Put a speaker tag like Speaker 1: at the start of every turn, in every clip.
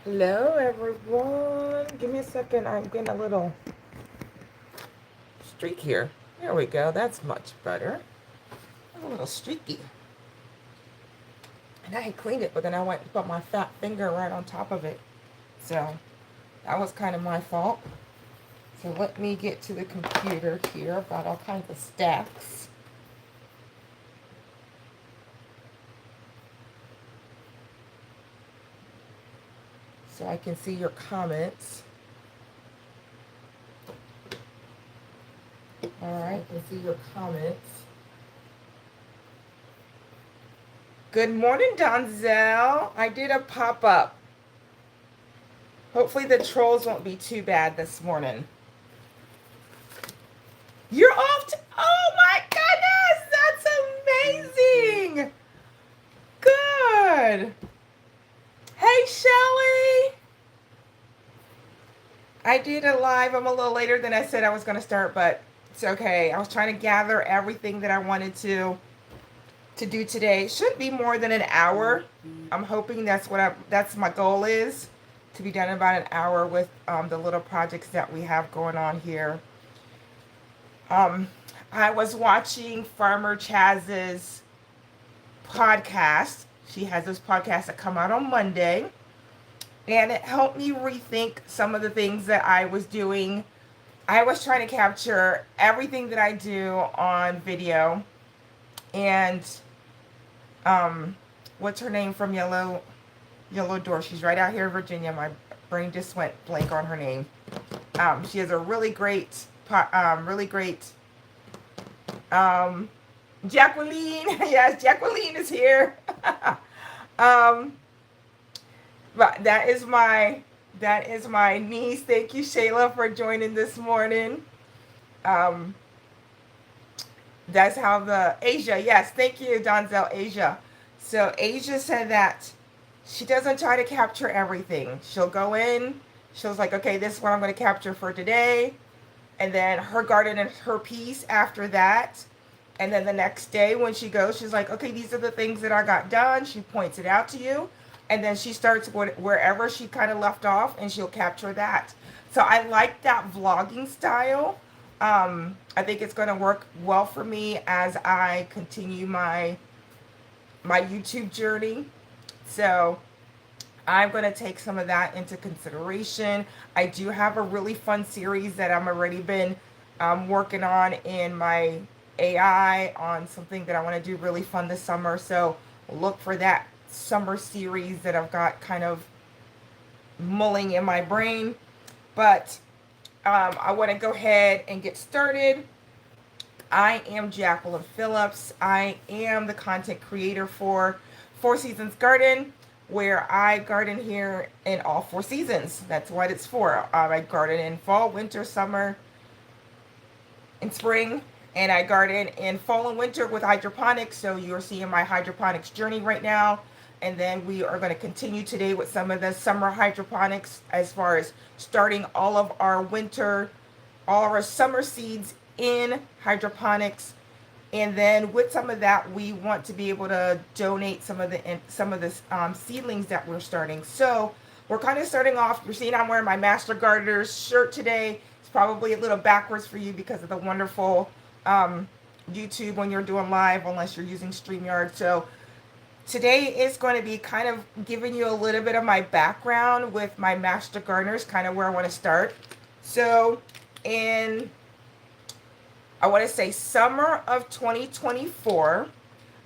Speaker 1: Hello everyone. Give me a second. I'm getting a little streak here. There we go. That's much better. A little streaky. And I had cleaned it, but then I went and put my fat finger right on top of it. So that was kind of my fault. So let me get to the computer here. I've got all kinds of stacks. So I can see your comments. All right, I can see your comments. Good morning, Donzel. I did a pop-up. Hopefully the trolls won't be too bad this morning. You're off to, oh my goodness, that's amazing. Good. Hey, Shelly. I did a live. I'm a little later than I said I was going to start, but it's okay. I was trying to gather everything that I wanted to do today. It shouldn't be more than an hour. I'm hoping that's my goal is to be done in about an hour with the little projects that we have going on here. I was watching Farmer Chaz's podcast. She has this podcast that come out on Monday. And it helped me rethink some of the things that I was doing. I was trying to capture everything that I do on video. And what's her name from Yellow Door? She's right out here in Virginia. My brain just went blank on her name. She has a really great Jacqueline. Yes, Jacqueline is here. But that is my niece. Thank you, Shayla, for joining this morning. That's how the Asia. Yes, thank you, Donzel, Asia. So Asia said that she doesn't try to capture everything. She'll go in. She'll like, okay, this is what I'm going to capture for today. And then her garden and her piece after that. And then the next day when she goes, she's like, okay, these are the things that I got done. She points it out to you. And then she starts wherever she kind of left off and she'll capture that. So I like that vlogging style. I think it's going to work well for me as I continue my YouTube journey. So I'm going to take some of that into consideration. I do have a really fun series that I'm already been working on in my AI on something that I want to do really fun this summer. So look for that summer series that I've got kind of mulling in my brain. But I want to go ahead and get started. I am Jacqueline Phillips. I am the content creator for Four Seasons Garden, where I garden here in all 4 seasons. That's what it's for. I garden in fall, winter, summer, and spring. And I garden in fall and winter with hydroponics. So you're seeing my hydroponics journey right now. And then we are going to continue today with some of the summer hydroponics as far as starting all of our summer seeds in hydroponics. And then with some of that, we want to be able to donate some of the seedlings that we're starting. So we're kind of starting off. You're seeing I'm wearing my Master Gardener's shirt today. It's probably a little backwards for you because of the wonderful YouTube when you're doing live, unless you're using StreamYard. So today is going to be kind of giving you a little bit of my background with my Master Gardeners, kind of where I want to start. So I want to say summer of 2024,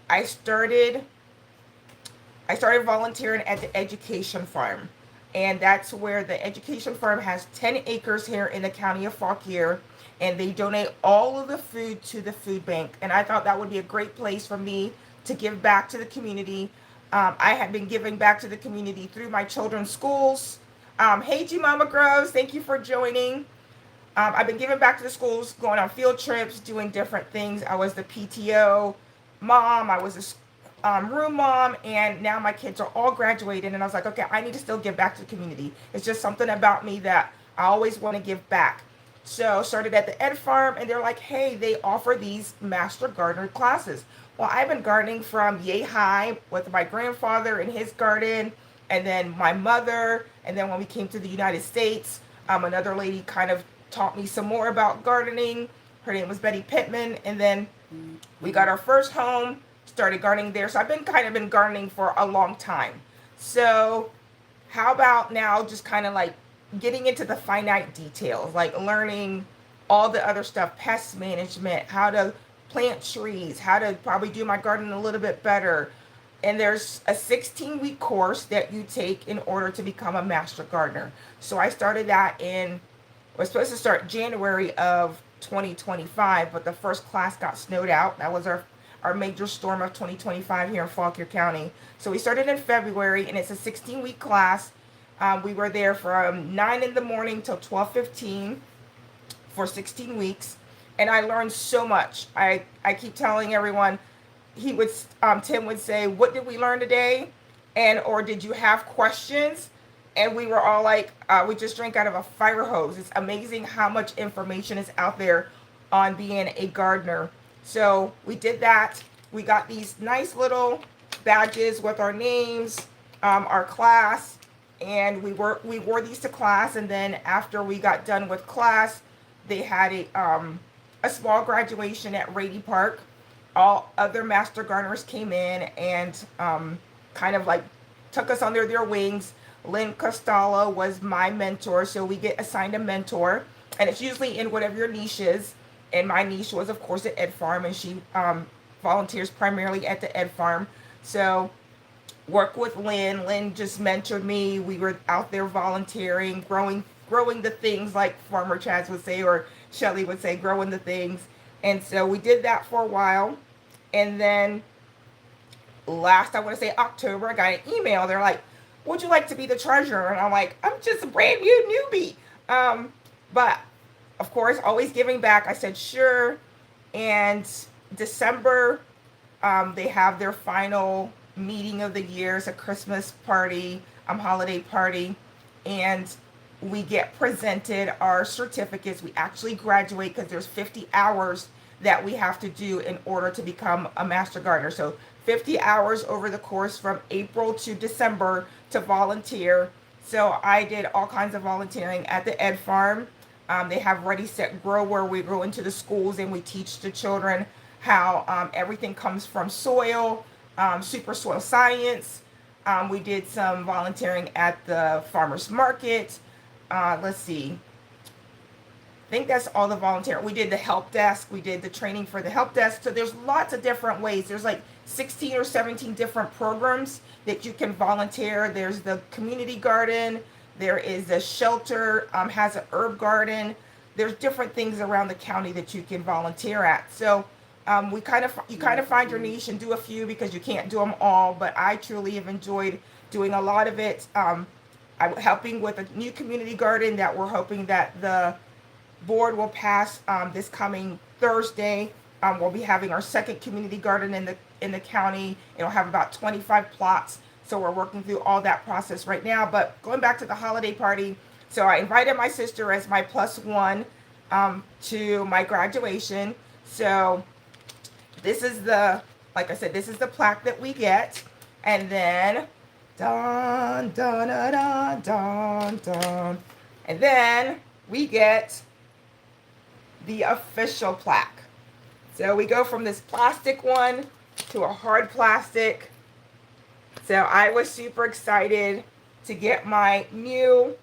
Speaker 1: I started volunteering at the Education Farm. And that's where the Education Farm has 10 acres here in the county of Fauquier. And they donate all of the food to the food bank. And I thought that would be a great place for me to give back to the community. I have been giving back to the community through my children's schools. Hey, G Mama Groves, thank you for joining. I've been giving back to the schools, going on field trips, doing different things. I was the PTO mom. I was a room mom. And now my kids are all graduated. And I was like, okay, I need to still give back to the community. It's just something about me that I always want to give back. So started at the Ed Farm. And they're like, hey, they offer these Master Gardener classes. Well, I've been gardening from yay high with my grandfather in his garden. And then my mother, and then when we came to the United States, another lady kind of taught me some more about gardening. Her name was Betty Pittman. And then we got our first home, started gardening there. So I've been kind of been gardening for a long time. So how about now just kind of like getting into the finite details, like learning all the other stuff, pest management, how to plant trees, how to probably do my garden a little bit better. And there's a 16-week course that you take in order to become a master gardener. So I started that we're supposed to start January of 2025, but the first class got snowed out. That was our major storm of 2025 here in Fauquier County. So we started in February, and it's a 16-week class. We were there from 9 in the morning till 12:15 for 16 weeks, and I learned so much. I keep telling everyone, Tim would say, "What did we learn today?" And or did you have questions? And we were all like, we just drank out of a fire hose. It's amazing how much information is out there on being a gardener. So we did that. We got these nice little badges with our names, our class, and we wore these to class. And then after we got done with class, they had a small graduation at Rady Park. All other master gardeners came in and kind of like took us under their wings. Lynn Costello was my mentor, so we get assigned a mentor, and it's usually in whatever your niche is. And my niche was, of course, at Ed Farm, and she volunteers primarily at the Ed Farm. So work with Lynn. Lynn just mentored me. We were out there volunteering, growing the things, like Farmer Chaz would say, or Shelly would say, growing the things. And so we did that for a while. And then I want to say October, I got an email. They're like, "Would you like to be the treasurer?" And I'm like, "I'm just a brand new newbie." But of course, always giving back. I said, sure. And December, they have their final meeting of the year. It's a Christmas party, holiday party. And we get presented our certificates. We actually graduate because there's 50 hours that we have to do in order to become a master gardener. So 50 hours over the course from April to December to volunteer. So I did all kinds of volunteering at the Ed Farm. They have Ready, Set, Grow, where we go into the schools and we teach the children how everything comes from soil, super soil science. We did some volunteering at the farmers market. Let's see. I think that's all the volunteer. We did the help desk. We did the training for the help desk. So there's lots of different ways. There's like 16 or 17 different programs that you can volunteer. There's the community garden. There is a shelter, has an herb garden. There's different things around the county that you can volunteer at. So you kind of find your niche and do a few because you can't do them all. But I truly have enjoyed doing a lot of it. I'm helping with a new community garden that we're hoping that the board will pass this coming Thursday. We'll be having our second community garden in the county. It'll have about 25 plots. So we're working through all that process right now. But going back to the holiday party, so I invited my sister as my +1 to my graduation. So this is like I said, this is the plaque that we get. And then, dun, dun, dun, dun, dun, dun. And then we get the official plaque. So we go from this plastic one to a hard plastic. So I was super excited to get my new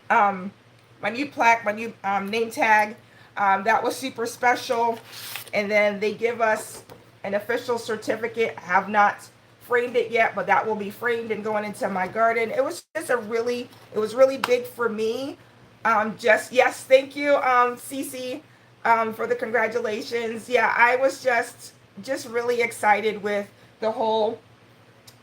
Speaker 1: plaque, my new name tag. That was super special. And then they give us an official certificate. I have not framed it yet, but that will be framed and going into my garden. It was just it was really big for me. Yes, thank you, Cece, for the congratulations. Yeah, I was just really excited with the whole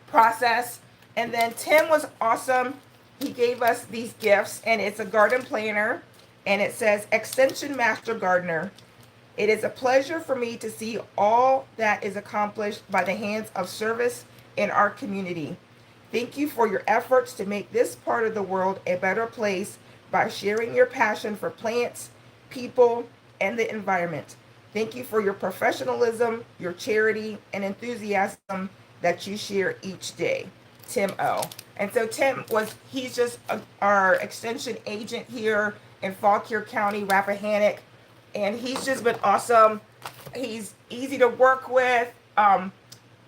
Speaker 1: process. And then Tim was awesome. He gave us these gifts, and it's a garden planner, and it says Extension Master Gardener. It is a pleasure for me to see all that is accomplished by the hands of service in our community. Thank you for your efforts to make this part of the world a better place by sharing your passion for plants, people, and the environment. Thank you for your professionalism, your charity, and enthusiasm that you share each day. Tim O. And so he's just our extension agent here in Fauquier County, Rappahannock. And he's just been awesome. He's easy to work with.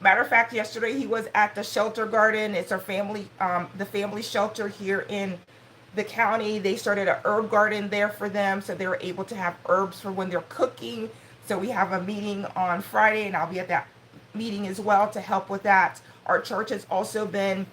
Speaker 1: Matter of fact, yesterday he was at the shelter garden. It's our family, the family shelter here in the county. They started an herb garden there for them, so they were able to have herbs for when they're cooking. So we have a meeting on Friday, and I'll be at that meeting as well to help with that. Our church has also been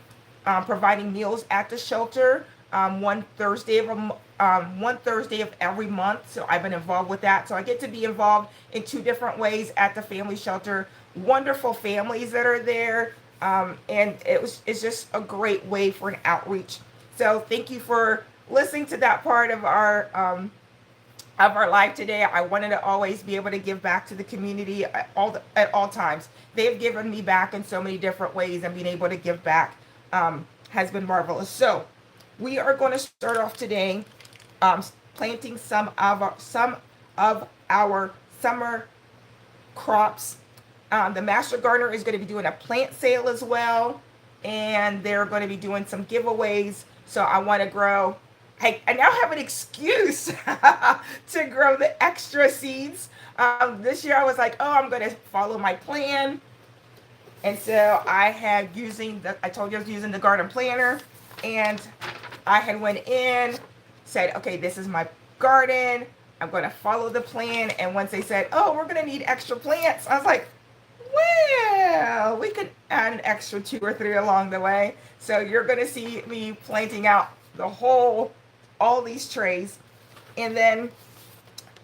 Speaker 1: providing meals at the shelter one Thursday of every month. So I've been involved with that. So I get to be involved in 2 different ways at the family shelter. Wonderful families that are there, and it's just a great way for an outreach. So thank you for listening to that part of our life today. I wanted to always be able to give back to the community at all times. They've given me back in so many different ways, and being able to give back has been marvelous. So we are going to start off today planting some of our summer crops. The Master Gardener is going to be doing a plant sale as well, and they're going to be doing some giveaways. So I want to grow. I now have an excuse to grow the extra seeds. This year I was like, oh, I'm going to follow my plan. And so I told you I was using the garden planner, and I had went in, said, okay, this is my garden. I'm going to follow the plan. And once they said, oh, we're going to need extra plants, I was like, well, we could add an extra 2 or 3 along the way. So you're going to see me planting out all these trays. And then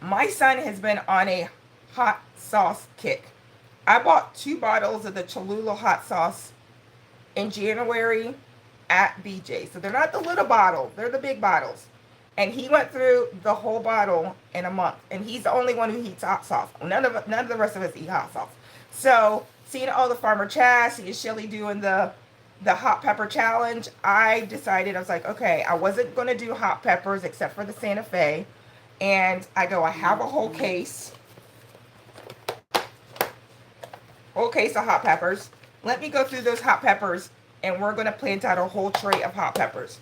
Speaker 1: my son has been on a hot sauce kick. I bought 2 bottles of the Cholula hot sauce in January at BJ. So they're not the little bottle, they're the big bottles. And he went through the whole bottle in a month. And he's the only one who eats hot sauce. None of the rest of us eat hot sauce. So seeing all the Farmer Chaz, seeing Shelly doing the hot pepper challenge, I decided, I was like, okay, I wasn't going to do hot peppers except for the Santa Fe. And I have a whole case of hot peppers. Let me go through those hot peppers, and we're going to plant out a whole tray of hot peppers.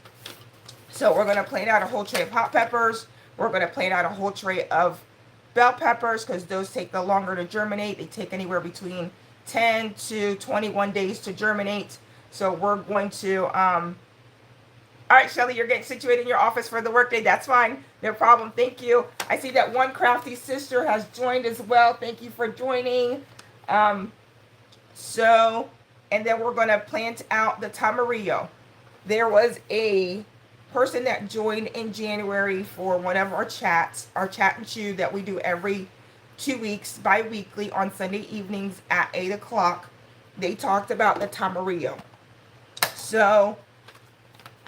Speaker 1: So we're going to plant out a whole tray of hot peppers. We're going to plant out a whole tray of bell peppers, because those take the longer to germinate. They take anywhere between 10 to 21 days to germinate. So we're going to, all right, Shelly, you're getting situated in your office for the workday. That's fine. No problem. Thank you. I see that one crafty sister has joined as well. Thank you for joining. And then we're going to plant out the Tamarillo. There was a person that joined in January for one of our chats, our chat and chew that we do every 2 weeks, bi-weekly on Sunday evenings at 8 o'clock. They talked about the Tamarillo. So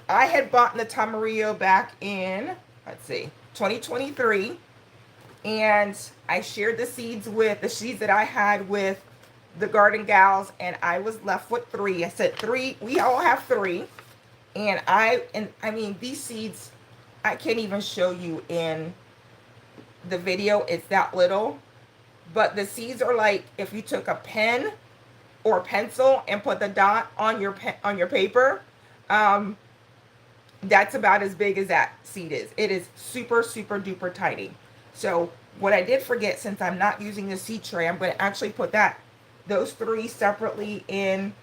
Speaker 1: I had bought the Tamarillo back in, 2023. And I shared the seeds that I had with the garden gals, and I was left with 3. I said 3, we all have 3. And I mean, these seeds, I can't even show you in the video. It's that little. But the seeds are like if you took a pen or pencil and put the dot on your paper. That's about as big as that seed is. It is super, super duper tiny. So what I did forget, since I'm not using the seed tray, I'm going to actually put those 3 separately in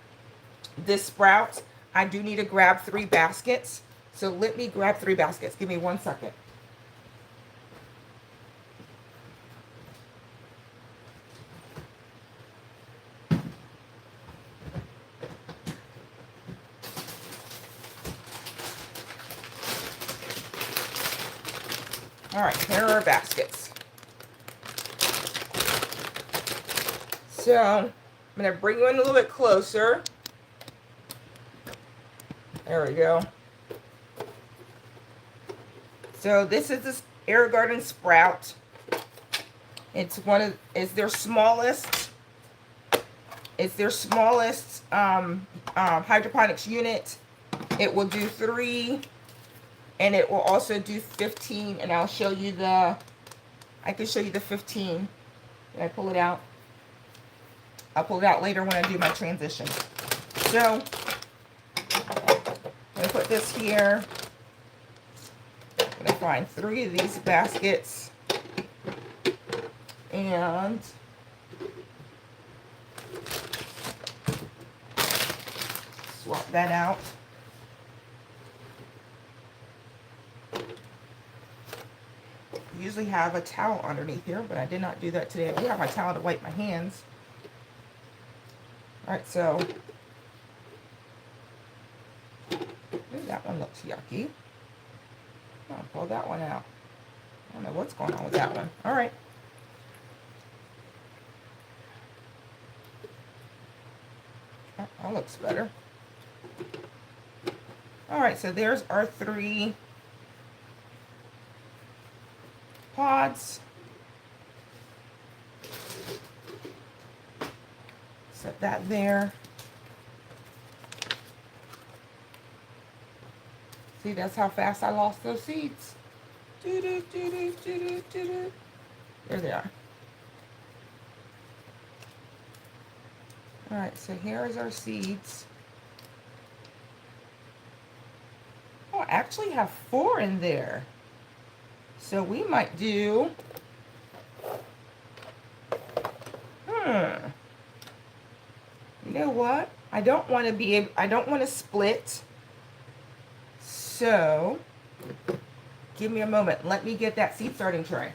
Speaker 1: this sprout. I do need to grab 3 baskets. So let me grab 3 baskets. Give me 1 second. All right, here are our baskets. So I'm going to bring you in a little bit closer. There we go. So this is this air garden sprout. It's their smallest. It's their smallest hydroponics unit. It will do 3, and it will also do 15. And I'll show you I can show you the 15. Did I pull it out? I'll pull it out later when I do my transition. So this here. I'm gonna find 3 of these baskets and swap that out. Usually have a towel underneath here, but I did not do that today. I do have my towel to wipe my hands. All right, so that one looks yucky. I'll pull that one out. I don't know what's going on with that one. All right. Oh, that looks better. All right, so there's our 3 pods. Set that there. See, that's how fast I lost those seeds. There they are. All right, so here's our seeds. Oh, I actually have 4 in there. So we might do, you know what? I don't want to split. So give me a moment. Let me get that seed starting tray.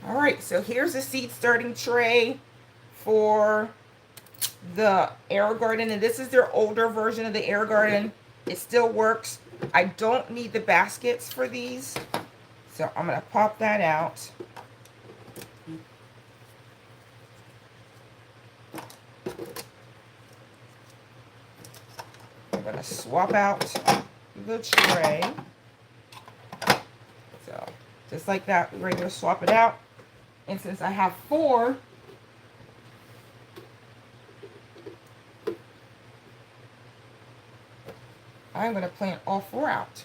Speaker 1: All right, so here's the seed starting tray for the air garden, and this is their older version of the air garden. It still works. I don't need the baskets for these, so I'm going to pop that out. I'm going to swap out the tray. So just like that, we're ready to swap it out. And since I have 4, I'm going to plant all 4 out.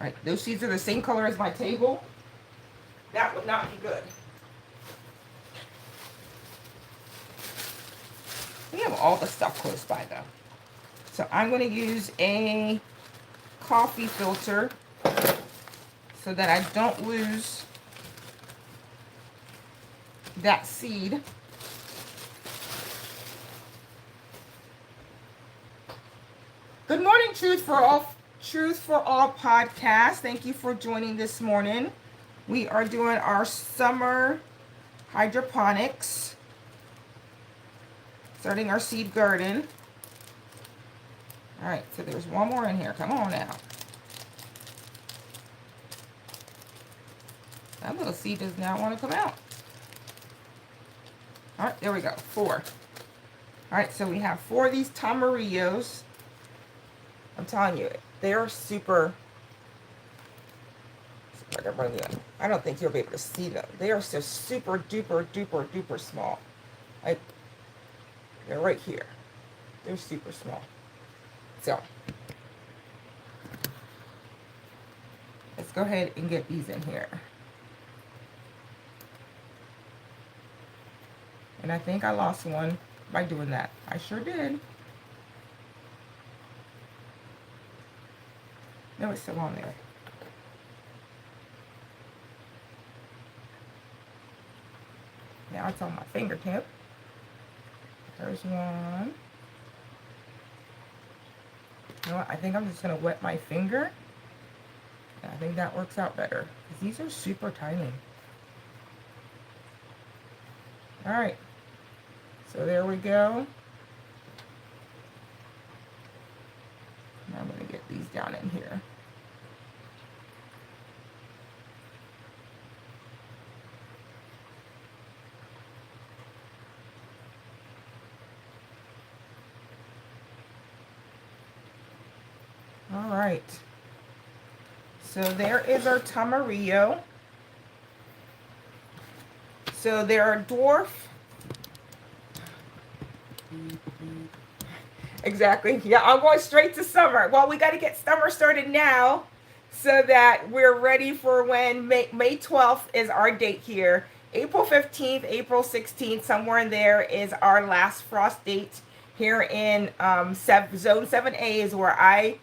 Speaker 1: All right, those seeds are the same color as my table. That would not be good. We have all the stuff close by though. So I'm going to use a coffee filter so that I don't lose that seed. Good morning, Truth for All podcast. Thank you for joining this morning. We are doing our summer hydroponics, starting our seed garden. All right, so there's one more in here. Come on now. That little seed does not want to come out. All right, there we go. 4. All right, so we have 4 of these Tamarillos. I'm telling you, they're super. I don't think you'll be able to see them. They are so super duper duper duper small. Like, they're right here. They're super small. So let's go ahead and get these in here. And I think I lost one by doing that. I sure did. No, it's still on there. Now it's on my fingertip. There's one. You know what? I think I'm just going to wet my finger. I think that works out better. Because these are super tiny. Alright. So there we go. Now I'm going to get these down in here. right. So there is our Tamarillo. So there are dwarf. Exactly. Yeah, I'm going straight to summer. Well, we got to get summer started now so that we're ready for when May 12th is our date here. April 15th, April 16th, somewhere in there is our last frost date here in Zone 7A is where I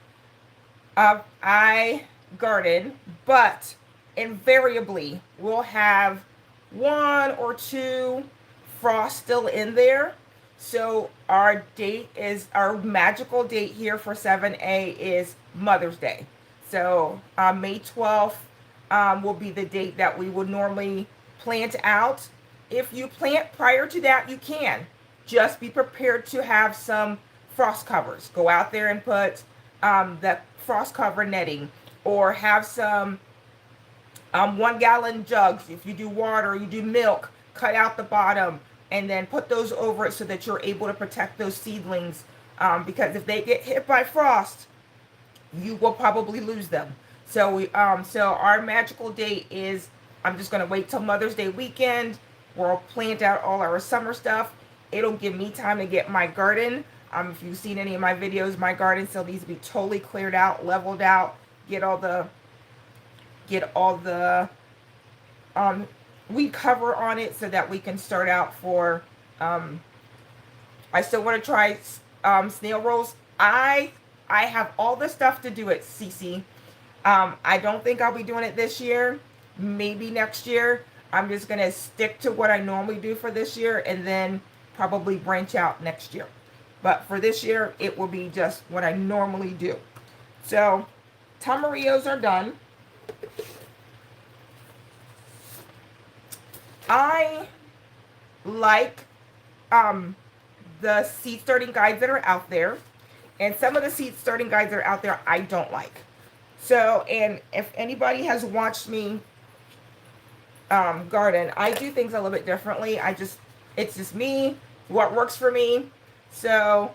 Speaker 1: garden, but invariably we'll have one or two frost still in there. So our date is our magical date here for 7A is Mother's Day. So May 12th will be the date that we would normally plant out. If you plant prior to that, you can. Just be prepared to have some frost covers. Go out there and put the frost cover netting, or have some 1 gallon jugs. If you do water, you do milk, cut out the bottom and then put those over it so that you're able to protect those seedlings, because if they get hit by frost, you will probably lose them. So so our magical date is, I'm just going to wait till Mother's Day weekend. We'll plant out all our summer stuff. It'll give me time to get my garden. If you've seen any of my videos, my garden still needs to be totally cleared out, leveled out, get all the weed cover on it so that we can start out for, I still want to try snail rolls. I have all the stuff to do it, Cece. I don't think I'll be doing it this year. Maybe next year. I'm just going to stick to what I normally do for this year and then probably branch out next year. But for this year, it will be just what I normally do. So, Tamarillos are done. I like the seed starting guides that are out there. And some of the seed starting guides that are out there, I don't like. So, and if anybody has watched me garden, I do things a little bit differently. It's just me, what works for me. So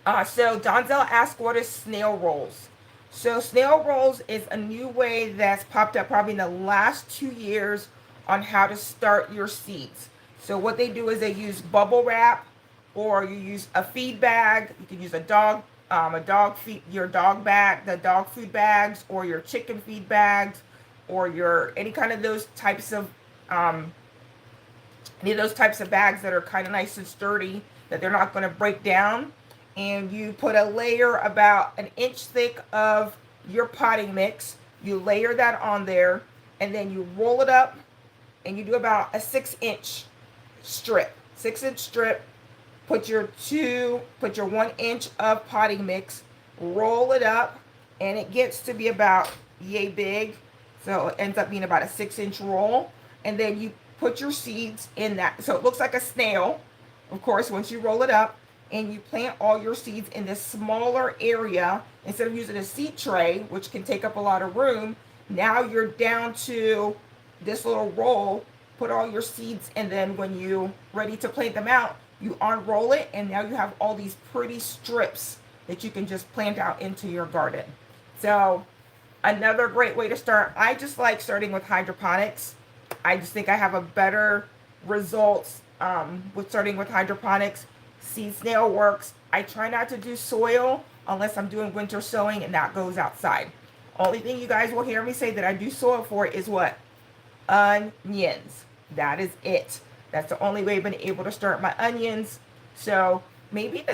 Speaker 1: Donzel asked, what is snail rolls? So snail rolls is a new way that's popped up probably in the last 2 years on how to start your seeds. So what they do is they use bubble wrap, or you use a feed bag. You can use your dog bag, the dog food bags, or your chicken feed bags, or your any kind of those types of bags that are kind of nice and sturdy, that they're not going to break down. And you put a layer about 1 inch thick of your potting mix. You layer that on there, and then you roll it up, and you do about a 6-inch strip. 6-inch strip. Put your 1 inch of potting mix, roll it up, and it gets to be about yay big. So it ends up being about a 6-inch roll. And then you put your seeds in that. So it looks like a snail, of course, once you roll it up. And you plant all your seeds in this smaller area. Instead of using a seed tray, which can take up a lot of room, now you're down to this little roll. Put all your seeds, and then when you're ready to plant them out, you unroll it, and now you have all these pretty strips that you can just plant out into your garden. So another great way to start. I just like starting with hydroponics. I just think I have a better results with starting with hydroponics. Seed snail works. I try not to do soil unless I'm doing winter sowing, and that goes outside. Only thing you guys will hear me say that I do soil for is what? Onions. That is it. That's the only way I've been able to start my onions. So maybe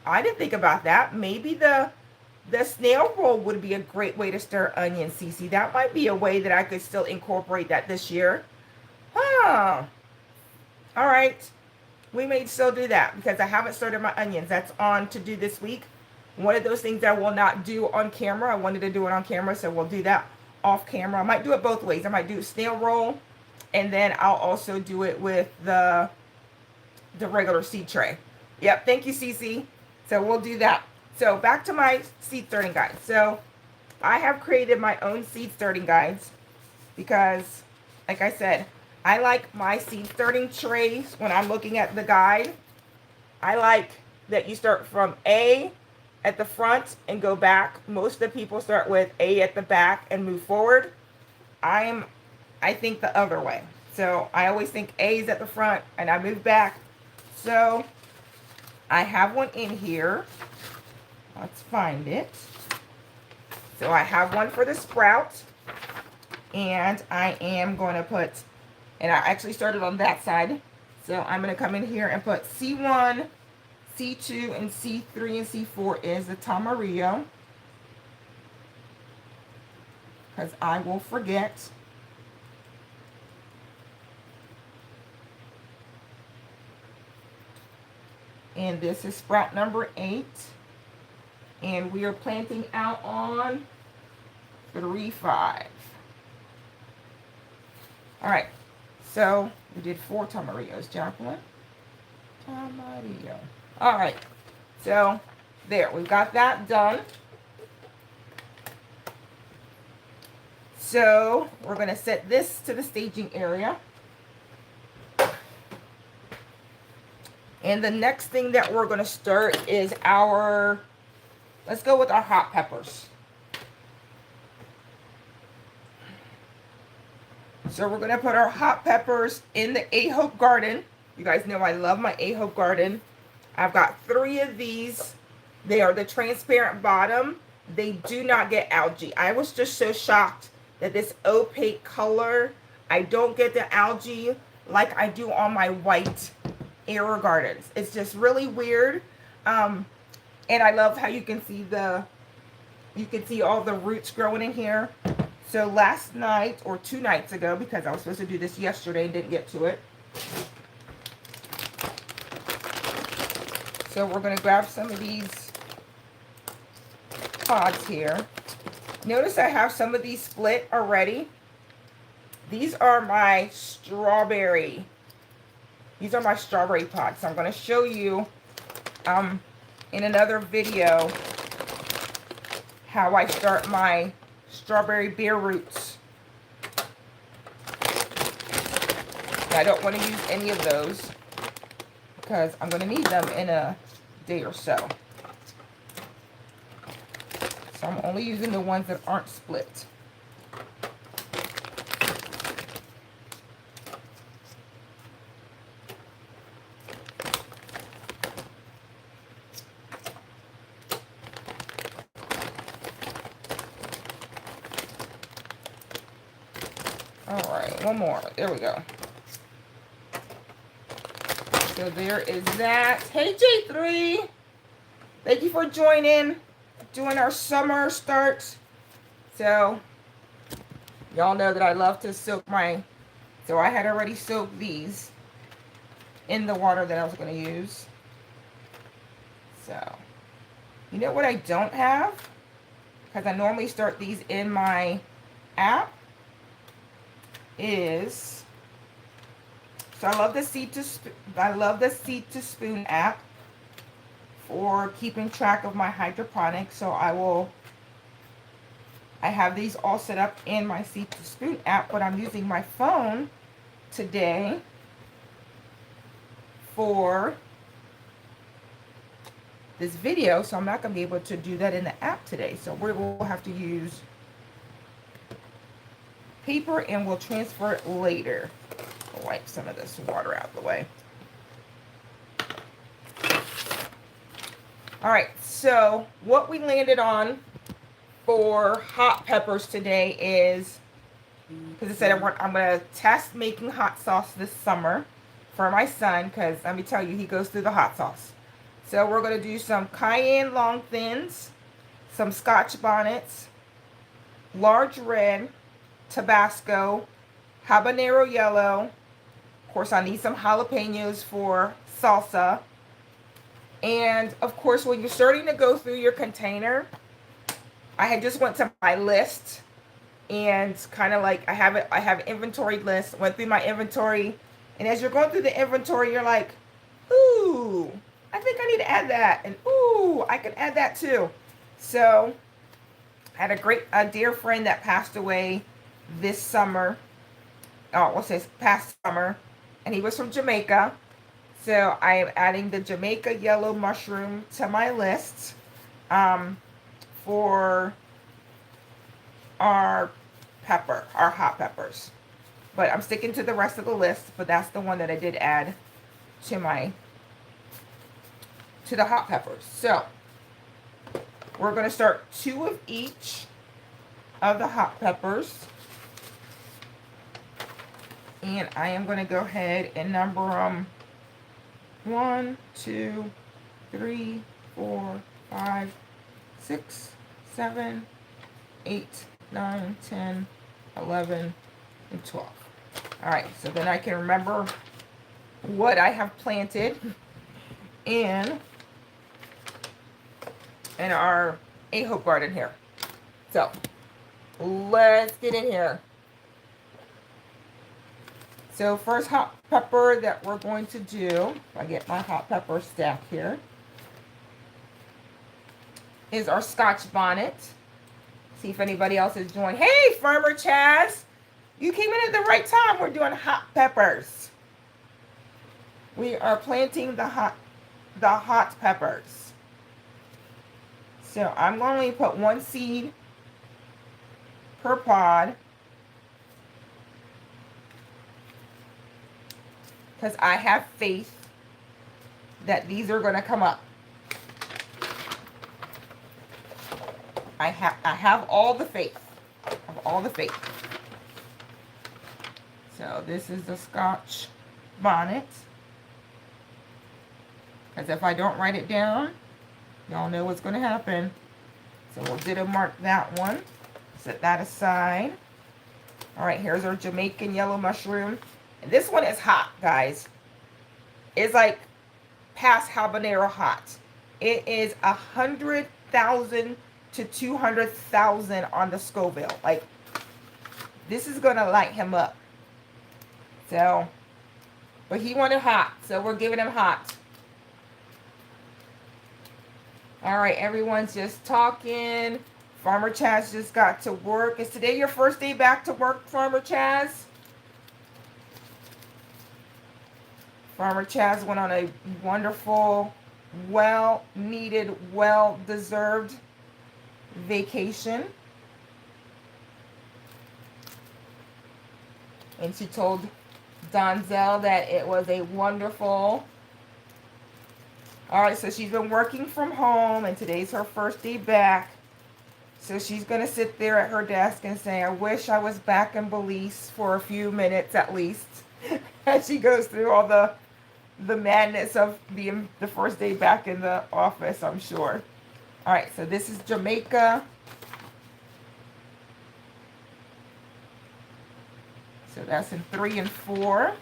Speaker 1: I didn't think about that. Maybe the snail roll would be a great way to start onions, Cece. That might be a way that I could still incorporate that this year. Huh. All right. We may still do that because I haven't started my onions. That's on to do this week. One of those things I will not do on camera. I wanted to do it on camera, so we'll do that off camera. I might do it both ways. I might do a snail roll, and then I'll also do it with the regular seed tray. Yep, thank you, Cece. So we'll do that. So back to my seed starting guide. So I have created my own seed starting guides because, like I said, I like my seed starting trays when I'm looking at the guide. I like that you start from A at the front and go back. Most of the people start with A at the back and move forward. I think the other way. So I always think A is at the front and I move back. So I have one in here. Let's find it. So I have one for the sprout. And I am going to put, and I actually started on that side. So I'm going to come in here and put C1, C2, and C3 and C4 is the Tamarillo. Because I will forget. And this is sprout number 8. And we are planting out on 3-5. All right. So we did 4 Tamarillos, Jacqueline. Tamarillo. All right. So there, we've got that done. So we're going to set this to the staging area. And the next thing that we're going to start is our, let's go with our hot peppers. So we're going to put our hot peppers in the A-Hope garden. You guys know I love my A-Hope garden. I've got 3 of these. They are the transparent bottom. They do not get algae. I was just so shocked that this opaque color, I don't get the algae like I do on my white air gardens. It's just really weird. And I love how you can see all the roots growing in here. So last night, or 2 nights ago, because I was supposed to do this yesterday and didn't get to it. So we're going to grab some of these pods here. Notice I have some of these split already. These are my strawberry. These are my strawberry pods. So I'm going to show you in another video how I start my strawberry bare roots. I don't want to use any of those because I'm going to need them in a day or so. So I'm only using the ones that aren't split. All right, one more. There we go. So there is that. Hey, J3. Thank you for joining. Doing our summer start. So, y'all know that I love to soak my... So I had already soaked these in the water that I was going to use. So, you know what I don't have? Because I normally start these in my app. Is... So I love the seed to spoon app for keeping track of my hydroponics. So I have these all set up in my seed to spoon app, but I'm using my phone today for this video, so I'm not going to be able to do that in the app today. So we will have to use paper and we'll transfer it later. I'll wipe some of this water out of the way. All right, so what we landed on for hot peppers today is, because I said I'm going to test making hot sauce this summer for my son, because let me tell you, he goes through the hot sauce. So we're going to do some Cayenne long thins, some Scotch bonnets, large red, Tabasco, Habanero Yellow. Of course, I need some jalapenos for salsa. And of course, when you're starting to go through your container, I had just went to my list and kind of like I have inventory list, went through my inventory, and as you're going through the inventory, you're like, ooh, I think I need to add that, and ooh, I can add that too. So I had a dear friend that passed away this summer. Oh, what's this? Past summer, and he was from Jamaica. So I am adding the Jamaican Yellow mushroom to my list. for our our hot peppers. But I'm sticking to the rest of the list, but that's the one that I did add to the hot peppers. So we're going to start 2 of each of the hot peppers. And I am going to go ahead and number them 1, 2, 3, 4, 5, 6, 7, 8, 9, 10, 11, and 12. All right, so then I can remember what I have planted in our A-Hope garden here. So let's get in here. So first hot pepper that we're going to do, if I get my hot pepper stack here, is our Scotch Bonnet. See if anybody else has joined. Hey, Farmer Chaz, you came in at the right time. We're doing hot peppers. We are planting the hot peppers. So I'm going to put 1 seed per pod, because I have faith that these are going to come up. I have all the faith. I have all the faith. So this is the Scotch Bonnet. Because if I don't write it down, y'all know what's going to happen. So we'll ditto mark that one. Set that aside. All right, here's our Jamaican Yellow Mushroom. And this one is hot, guys. It's like past habanero hot. It is 100,000 to 200,000 on the Scoville. Like, this is going to light him up. So, but he wanted hot, so we're giving him hot. All right, everyone's just talking. Farmer Chaz just got to work. Is today your first day back to work, Farmer Chaz? Farmer Chaz went on a wonderful, well-needed, well-deserved vacation. And she told Donzel that it was a wonderful... All right, so she's been working from home, and today's her first day back. So she's going to sit there at her desk and say, I wish I was back in Belize for a few minutes at least. As she goes through all the madness of being the first day back in the office, I'm sure. All right, so this is Jamaica. So that's in 3 and 4.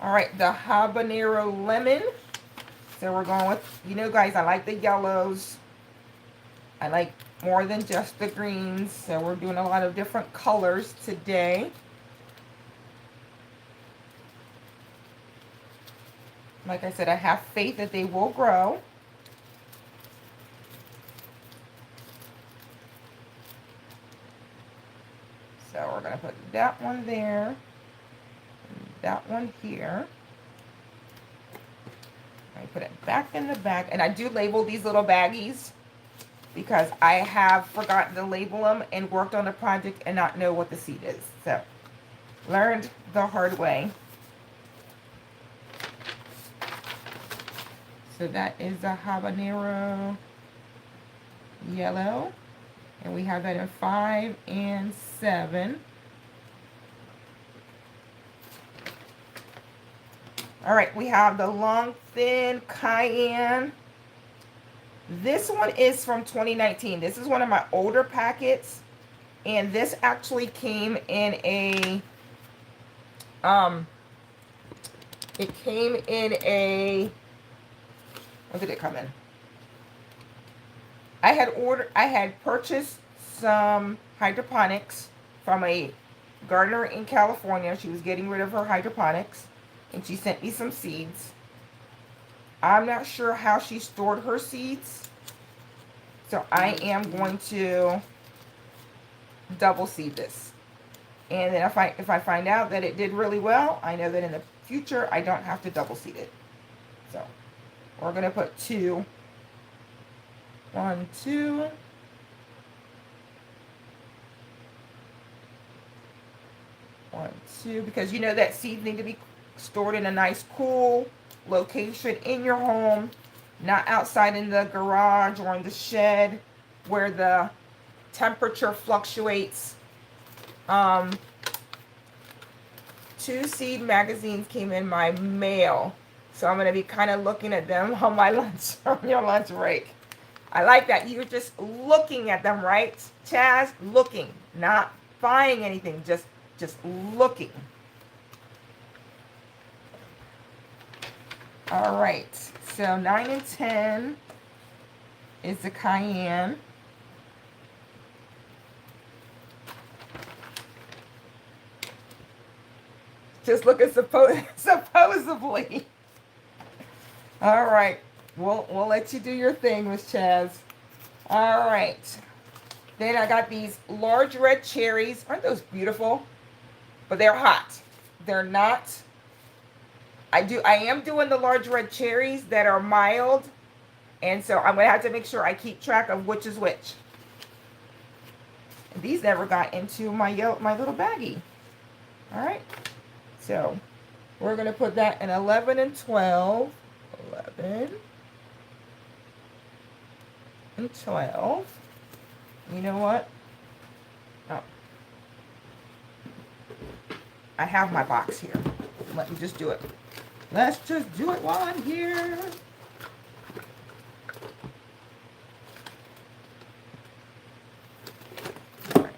Speaker 1: All right, the Habanero Lemon. So we're going with, you know, guys, I like the yellows. I like more than just the greens. So we're doing a lot of different colors today. Like I said, I have faith that they will grow. So we're going to put that one there, and that one here. I put it back in the bag, and I do label these little baggies because I have forgotten to label them and worked on a project and not know what the seed is. So, learned the hard way. So that is the Habanero Yellow. And we have that in 5 and 7. All right, we have the long, thin Cayenne. This one is from 2019. This is one of my older packets. And this actually came in a, it came in a, what did it come in? I had purchased some hydroponics from a gardener in California. She was getting rid of her hydroponics, and she sent me some seeds. I'm not sure how she stored her seeds, so I am going to double seed this. And then if I find out that it did really well, I know that in the future I don't have to double seed it. So we're going to put 2 1, 2. 1, 2, because you know that seeds need to be stored in a nice cool location in your home, not outside in the garage or in the shed where the temperature fluctuates. 2 seed magazines came in my mail, so I'm going to be kind of looking at them on my lunch, on your lunch break. I like that. You're just looking at them, right, Chaz? Looking, not buying anything, just looking. All right, so 9 and 10 is the Cayenne. Just look at supposedly. All right, we'll let you do your thing, Miss Chaz. All right. Then I got these large red cherries. Aren't those beautiful? But they're hot. They're not. I am doing the large red cherries that are mild. And so I'm going to have to make sure I keep track of which is which. And these never got into my little baggie. All right. So we're going to put that in 11 and 12. 11 and 12. You know what? Oh. I have my box here. Let me just do it. Let's just do it while I'm here. All right.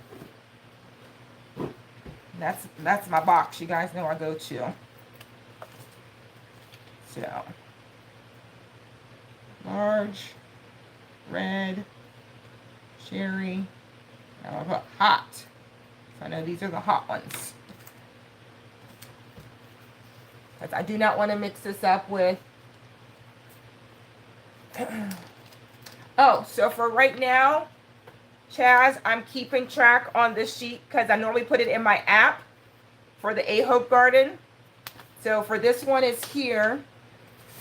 Speaker 1: That's my box. You guys know I go to. So, large, red, cherry. Now I'll put hot. So I know these are the hot ones. I do not want to mix this up with. Oh, so for right now, Chaz, I'm keeping track on this sheet because I normally put it in my app for the A Hope Garden. So for this one, it's here.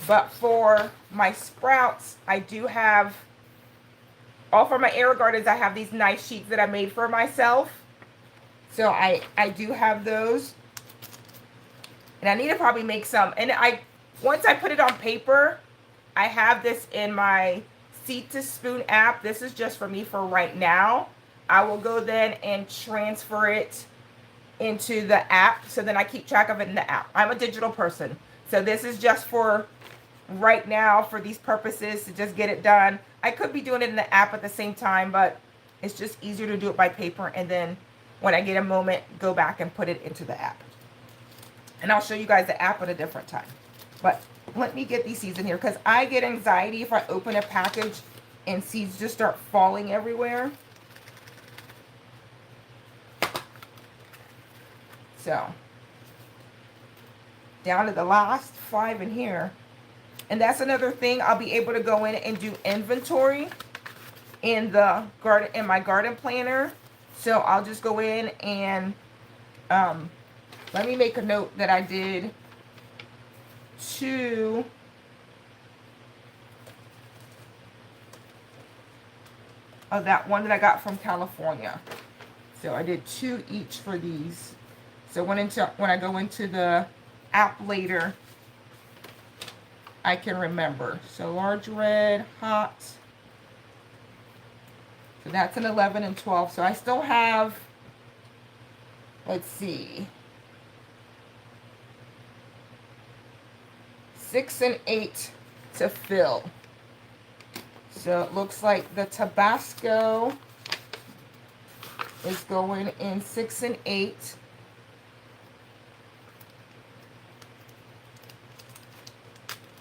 Speaker 1: But for my sprouts, I do have, all for my air gardens, I have these nice sheets that I made for myself. So I do have those. And I need to probably make some. And once I put it on paper, I have this in my Seed to Spoon app. This is just for me for right now. I will go then and transfer it into the app. So then I keep track of it in the app. I'm a digital person. So this is just for right now for these purposes to just get it done. I could be doing it in the app at the same time, but it's just easier to do it by paper. And then when I get a moment, go back and put it into the app. And I'll show you guys the app at a different time. But let me get these seeds in here because I get anxiety if I open a package and seeds just start falling everywhere. So, down to the last 5 in here. And that's another thing. I'll be able to go in and do inventory in the garden, in my garden planner. So I'll just go in and let me make a note that I did 2 of that one that I got from California. So I did 2 each for these. So when I go into the app later, I can remember. So large red, hot. So that's an 11 and 12. So I still have, let's see, 6 and 8 to fill. So it looks like the Tabasco is going in 6 and 8.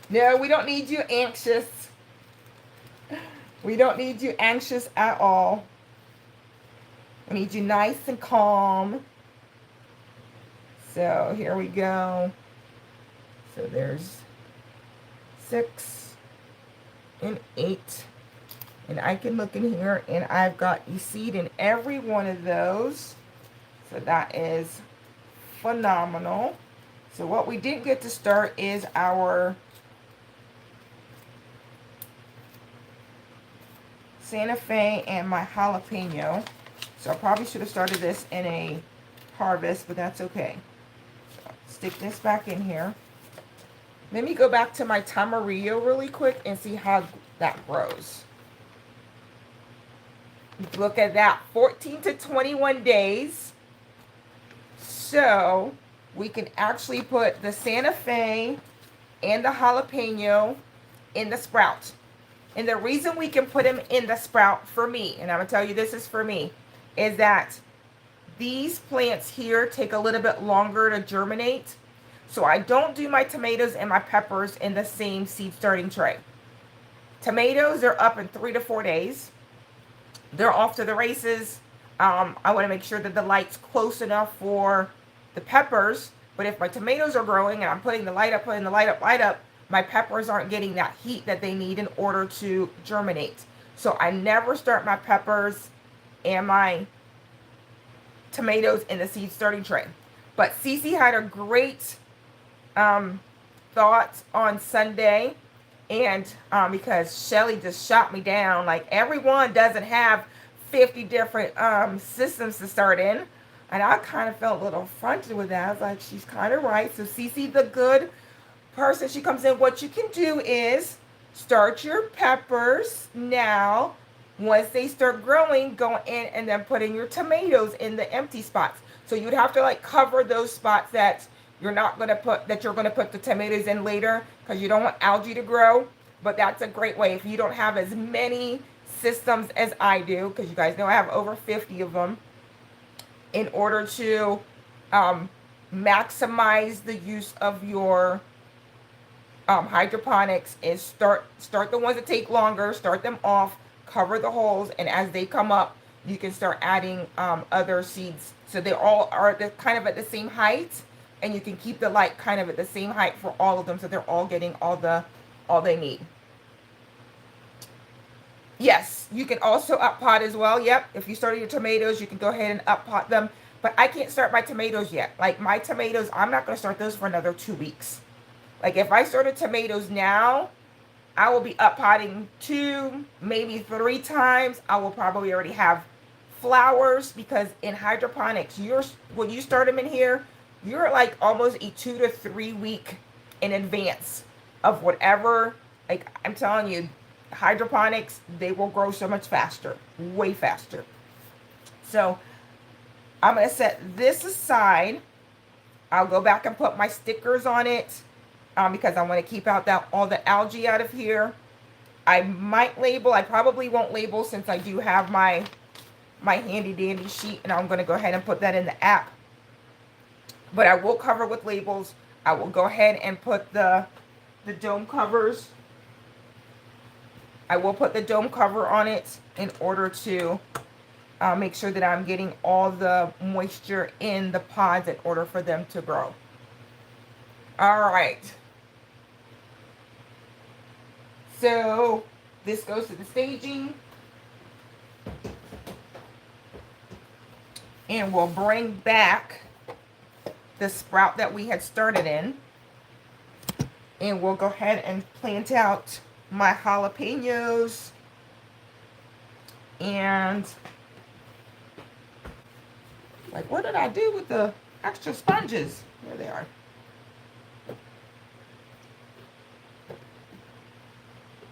Speaker 1: No, we don't need you anxious. We don't need you anxious at all. We need you nice and calm. So here we go. So there's 6 and 8. And I can look in here and I've got a seed in every one of those. So that is phenomenal. So what we didn't get to start is our Santa Fe and my jalapeno. So I probably should have started this in a harvest, but that's okay. So stick this back in here. Let me go back to my Tamarillo really quick and see how that grows. Look at that, 14 to 21 days. So we can actually put the Santa Fe and the jalapeno in the sprout. And the reason we can put them in the sprout for me, and I'm going to tell you this is for me, is that these plants here take a little bit longer to germinate. So I don't do my tomatoes and my peppers in the same seed starting tray. Tomatoes are up in 3 to 4 days. They're off to the races. I want to make sure that the light's close enough for the peppers. But if my tomatoes are growing and I'm putting the light up, my peppers aren't getting that heat that they need in order to germinate. So I never start my peppers and my tomatoes in the seed starting tray. But Cece had a great thoughts on Sunday, and because Shelly just shot me down, like everyone doesn't have 50 different systems to start in, and I kind of felt a little affronted with that. I was like, she's kind of right. So Cece, the good person, she comes in, what you can do is start your peppers now. Once they start growing, go in and then put in your tomatoes in the empty spots. So you'd have to like cover those spots that you're not going to put, that you're going to put the tomatoes in later, because you don't want algae to grow. But that's a great way if you don't have as many systems as I do, because you guys know I have over 50 of them, in order to maximize the use of your hydroponics, is start the ones that take longer, start them off, cover the holes, and as they come up, you can start adding other seeds. So they all are kind of at the same height, and you can keep the light kind of at the same height for all of them, so they're all getting all they need. Yes, you can also up pot as well. Yep, if you started your tomatoes, you can go ahead and up pot them. But I can't start my tomatoes yet. Like my tomatoes, I'm not going to start those for another 2 weeks. Like if I started tomatoes now, I will be up potting 2, maybe 3 times. I will probably already have flowers, because in hydroponics, when you start them in here, you're like almost a 2 to 3 week in advance of whatever. Like I'm telling you, hydroponics, they will grow so much faster, way faster. So I'm going to set this aside. I'll go back and put my stickers on it because I want to keep out all the algae out of here. I might label. I probably won't label, since I do have my handy dandy sheet, and I'm going to go ahead and put that in the app. But I will cover with labels. I will go ahead and put the dome covers. I will put the dome cover on it in order to make sure that I'm getting all the moisture in the pods in order for them to grow. All right. So this goes to the staging. And we'll bring back the sprout that we had started in. And we'll go ahead and plant out my jalapenos. And like, what did I do with the extra sponges? There they are.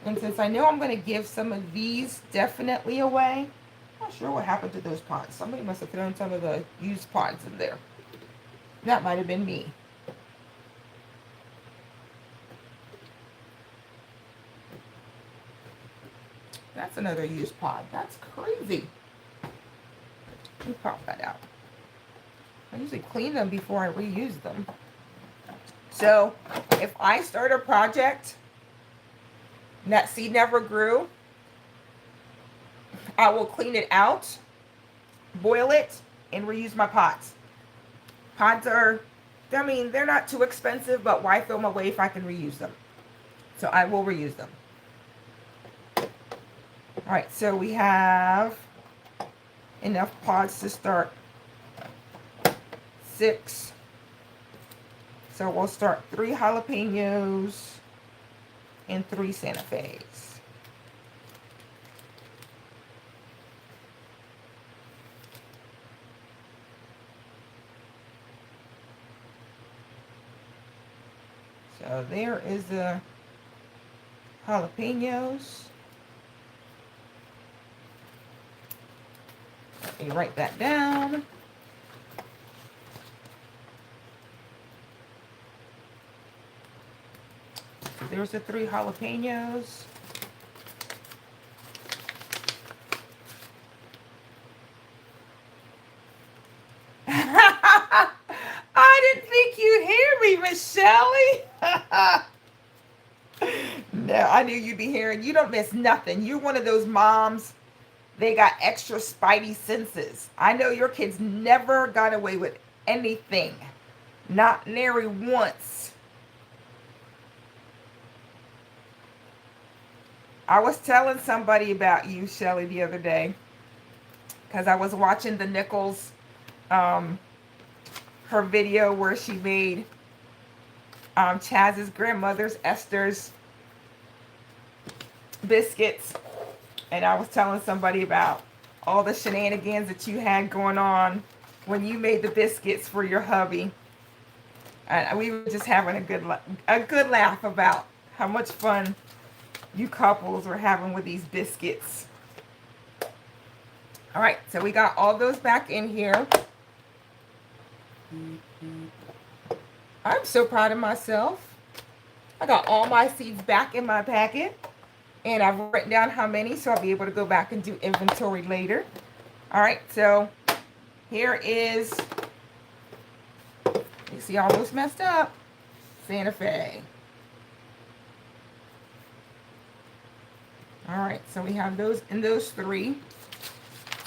Speaker 1: And since I know I'm going to give some of these definitely away, I'm not sure what happened to those pods. Somebody must have thrown some of the used pods in there. That might have been me. That's another used pod. That's crazy. Let me pop that out. I usually clean them before I reuse them. So if I start a project and that seed never grew, I will clean it out, boil it, and reuse my pods. Pods are, I mean, they're not too expensive, but why throw them away if I can reuse them? So I will reuse them. All right, so we have enough pods to start 6. So we'll start 3 jalapenos and 3 Santa Fe's. So there is the jalapenos. Let me write that down. So there's the 3 jalapenos. I didn't think you'd hear me, Miss Shelley. No, I knew you'd be hearing. You don't miss nothing. You're one of those moms. They got extra spidey senses. I know your kids never got away with anything. Not nary once. I was telling somebody about you, Shelley, the other day. Because I was watching the Nichols, her video where she made Chaz's grandmother's, Esther's, biscuits. And I was telling somebody about all the shenanigans that you had going on when you made the biscuits for your hubby. And we were just having a good laugh about how much fun you couples were having with these biscuits. All right, so we got all those back in here. I'm so proud of myself. I got all my seeds back in my packet. And I've written down how many, so I'll be able to go back and do inventory later. All right, so here is, you see, almost messed up, Santa Fe. All right, so we have those in those 3.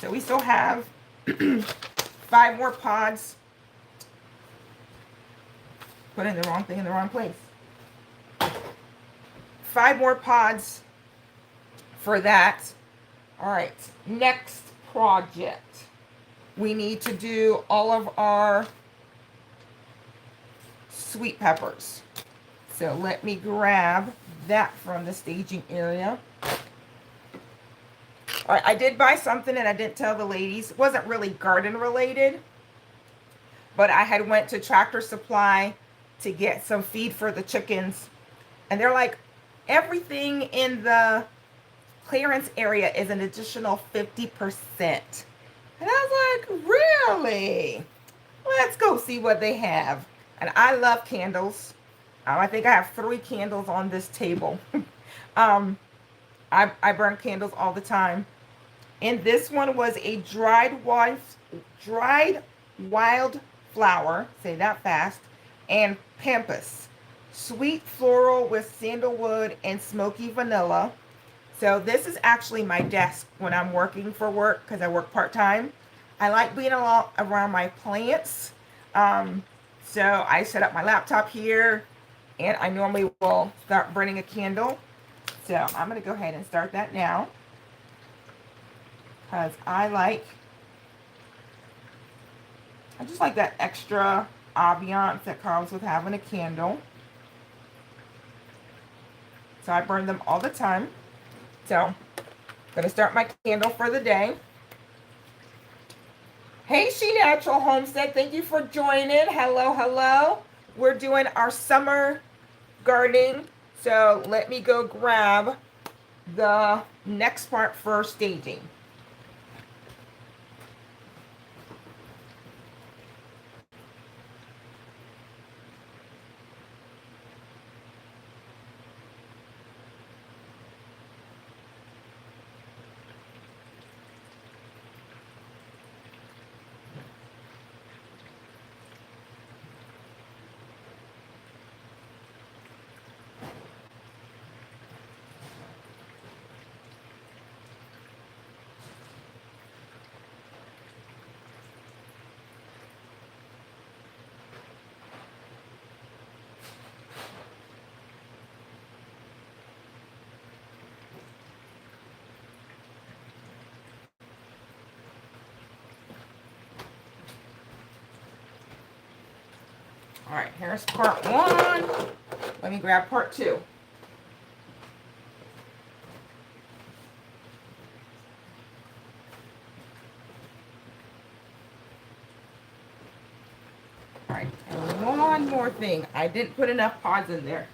Speaker 1: So we still have 5 more pods. Put in the wrong thing in the wrong place. 5 more pods for that. All right, next project. We need to do all of our sweet peppers. So let me grab that from the staging area. All right, I did buy something and I didn't tell the ladies. It wasn't really garden related, but I had went to Tractor Supply to get some feed for the chickens. And they're like, everything in the clearance area is an additional 50%. And I was like, really? Let's go see what they have. And I love candles. I think I have 3 candles on this table. I burn candles all the time. And this one was a dried wildflower, say that fast, and pampas. Sweet floral with sandalwood and smoky vanilla. So this is actually my desk when I'm working for work, because I work part-time. I like being around my plants. So I set up my laptop here, and I normally will start burning a candle. So I'm going to go ahead and start that now, because I just like that extra ambiance that comes with having a candle. So I burn them all the time. So I'm going to start my candle for the day. Hey, She Natural Homestead, thank you for joining. Hello, hello. We're doing our summer gardening. So let me go grab the next part for staging. All right, here's part 1. Let me grab part 2. All right, and one more thing. I didn't put enough pods in there.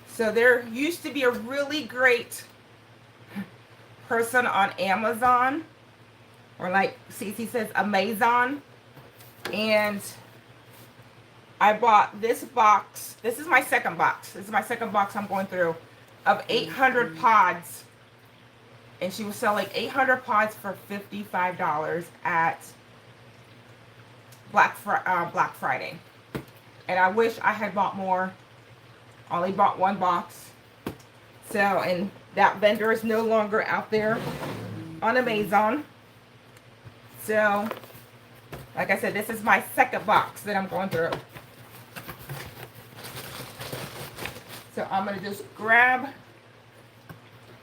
Speaker 1: So there used to be a really great person on Amazon, or like Cece says, Amazon. And I bought this box. This is my second box. This is my second box I'm going through of 800 pods. And she was selling 800 pods for $55 at Black Friday. And I wish I had bought more. Only bought one box. So, and that vendor is no longer out there on Amazon. So, like I said, this is my second box that I'm going through. So I'm going to just grab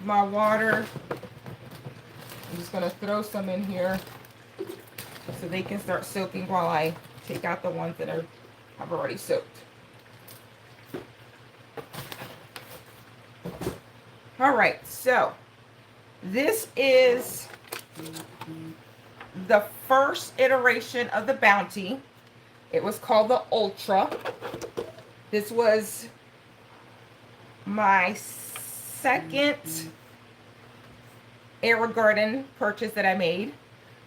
Speaker 1: my water. I'm just going to throw some in here so they can start soaking while I take out the ones that have already soaked. All right, so this is the first iteration of the Bounty. It was called the Ultra. This was my second AeroGarden purchase that I made.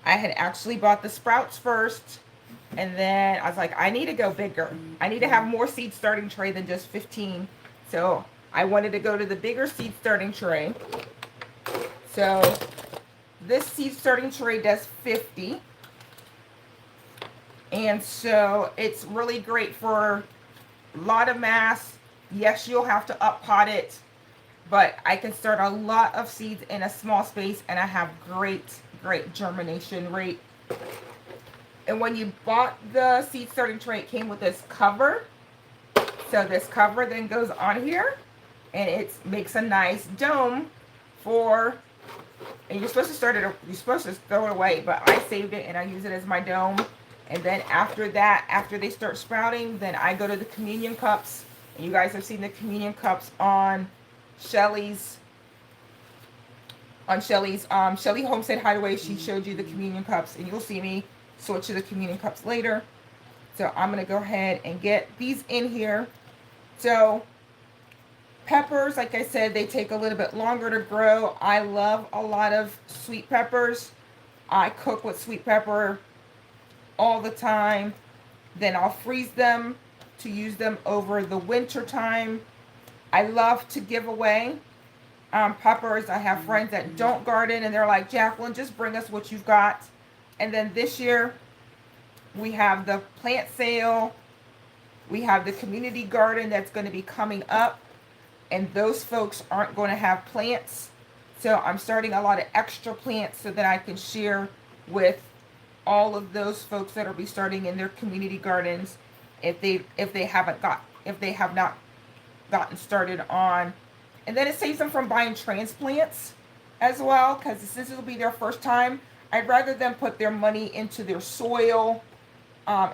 Speaker 1: I had actually bought the sprouts first, and then I was like, I need to go bigger. I need to have more seed starting tray than just 15. So I wanted to go to the bigger seed starting tray. So this seed starting tray does 50. And so it's really great for a lot of mass. Yes, you'll have to up pot it, but I can start a lot of seeds in a small space, and I have great germination rate. And when you bought the seed starting tray, it came with this cover. So this cover then goes on here, and it makes a nice dome for, and you're supposed to you're supposed to throw it away, but I saved it and I use it as my dome. And then after that, after they start sprouting, then I go to the communion cups. And you guys have seen the communion cups on Shelly's Shelly Homestead Hideaway. She showed you the communion cups, and you'll see me switch to the communion cups later. So I'm going to go ahead and get these in here. So peppers, like I said, they take a little bit longer to grow. I love a lot of sweet peppers. I cook with sweet pepper all the time. Then I'll freeze them to use them over the winter time. I love to give away peppers. I have friends that don't garden, and they're like, Jacqueline, just bring us what you've got. And then this year we have the plant sale. We have the community garden that's going to be coming up, and those folks aren't going to have plants. So I'm starting a lot of extra plants so that I can share with all of those folks that will be starting in their community gardens if they have not gotten started on. And then it saves them from buying transplants as well, because since it'll be their first time, I'd rather them put their money into their soil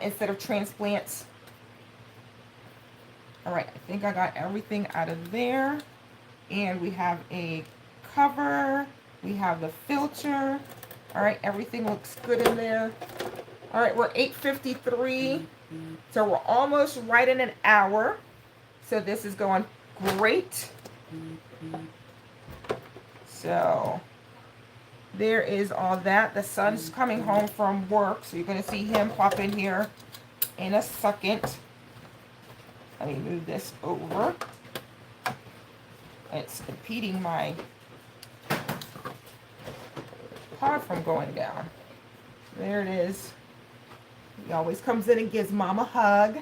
Speaker 1: instead of transplants. All right, I think I got everything out of there. And we have a cover. We have the filter. All right, everything looks good in there. All right, we're 8:53. So we're almost right in an hour. So this is going great. So there is all that. The son's coming home from work, so you're going to see him pop in here in a second. Let me move this over. It's impeding my pod from going down. There it is. He always comes in and gives Mom a hug.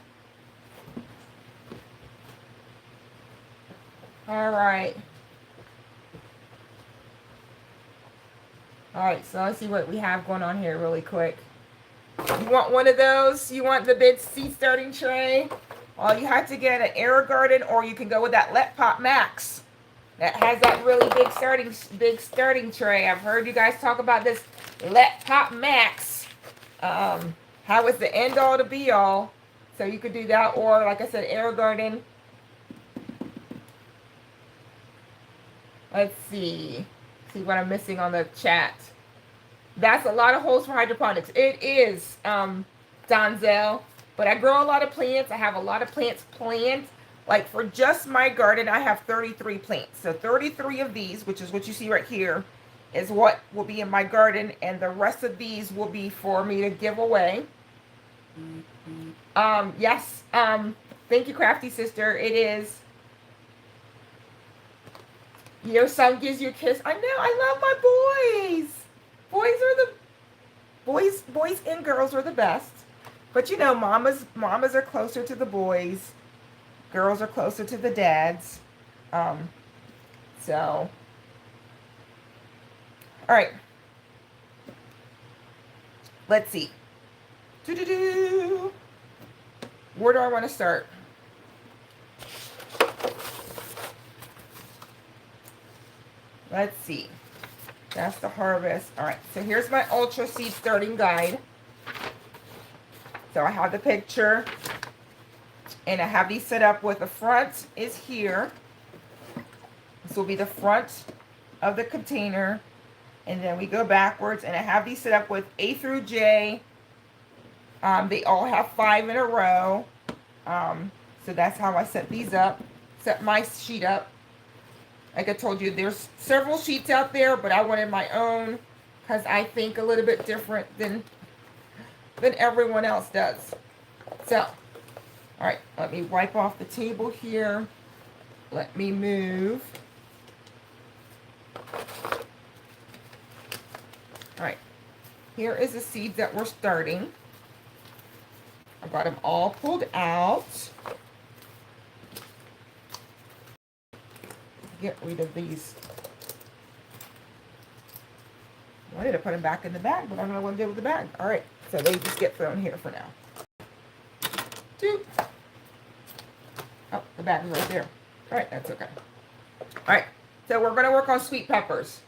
Speaker 1: All right. All right, so let's see what we have going on here really quick. You want one of those? You want the big seed starting tray? Well, you have to get an AeroGarden, or you can go with that Let Pop Max that has that really big starting tray. I've heard you guys talk about this Let Pop Max. How it's the end all to be all. So you could do that, or like I said, AeroGarden. Let's see. See what I'm missing on the chat. That's a lot of holes for hydroponics. It is, Donzel. But I grow a lot of plants. I have a lot of plants planned. Like for just my garden, I have 33 plants. So 33 of these, which is what you see right here, is what will be in my garden. And the rest of these will be for me to give away. Yes. Thank you, Crafty Sister. It is. Your son gives you a kiss. I know. I love my boys. Boys and girls are the best. But you know, mamas are closer to the boys. Girls are closer to the dads. So, all right. Let's see. Where do I want to start? Let's see. That's the harvest. All right. So here's my Ultra Seed starting guide. So I have the picture. And I have these set up with the front is here. This will be the front of the container. And then we go backwards. And I have these set up with A through J. They all have 5 in a row. So that's how I set these up. Set my sheet up. Like I told you, there's several sheets out there, but I wanted my own because I think a little bit different than everyone else does. So, all right, let me wipe off the table here. Let me move. All right, here is the seeds that we're starting. I got them all pulled out. Get rid of these. I wanted to put them back in the bag, but I don't know what to do with the bag. All right, so they just get thrown here for now. Doop. Oh, the bag is right there. All right, that's okay. All right, so we're going to work on sweet peppers.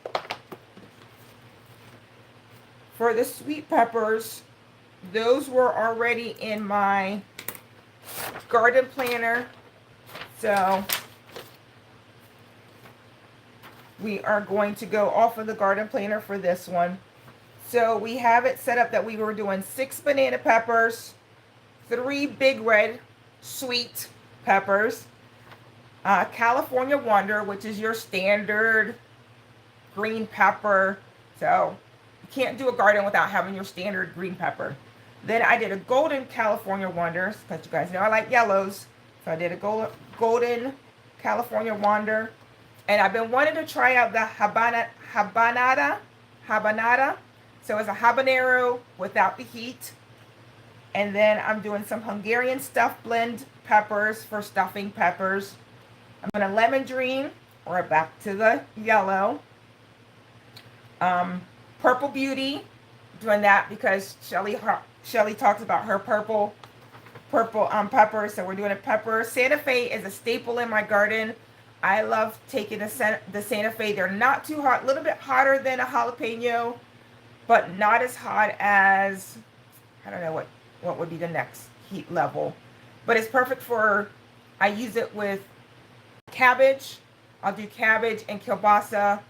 Speaker 1: For the sweet peppers, those were already in my garden planner. So we are going to go off of the garden planner for this one. So we have it set up that we were doing 6 banana peppers, 3 big red sweet peppers, California Wonder, which is your standard green pepper. So you can't do a garden without having your standard green pepper. Then I did a golden California Wonder, because you guys know I like yellows. So I did a golden California Wonder. And I've been wanting to try out the Habanada. So it's a habanero without the heat. And then I'm doing some Hungarian stuffed blend peppers for stuffing peppers. I'm going to lemon dream, or back to the yellow. Purple Beauty, doing that because Shelly talks about her purple pepper. So we're doing a pepper. Santa Fe is a staple in my garden. I love taking the Santa Fe. They're not too hot, a little bit hotter than a jalapeno, but not as hot as, I don't know what would be the next heat level. But it's perfect for, I use it with cabbage. I'll do cabbage and kielbasa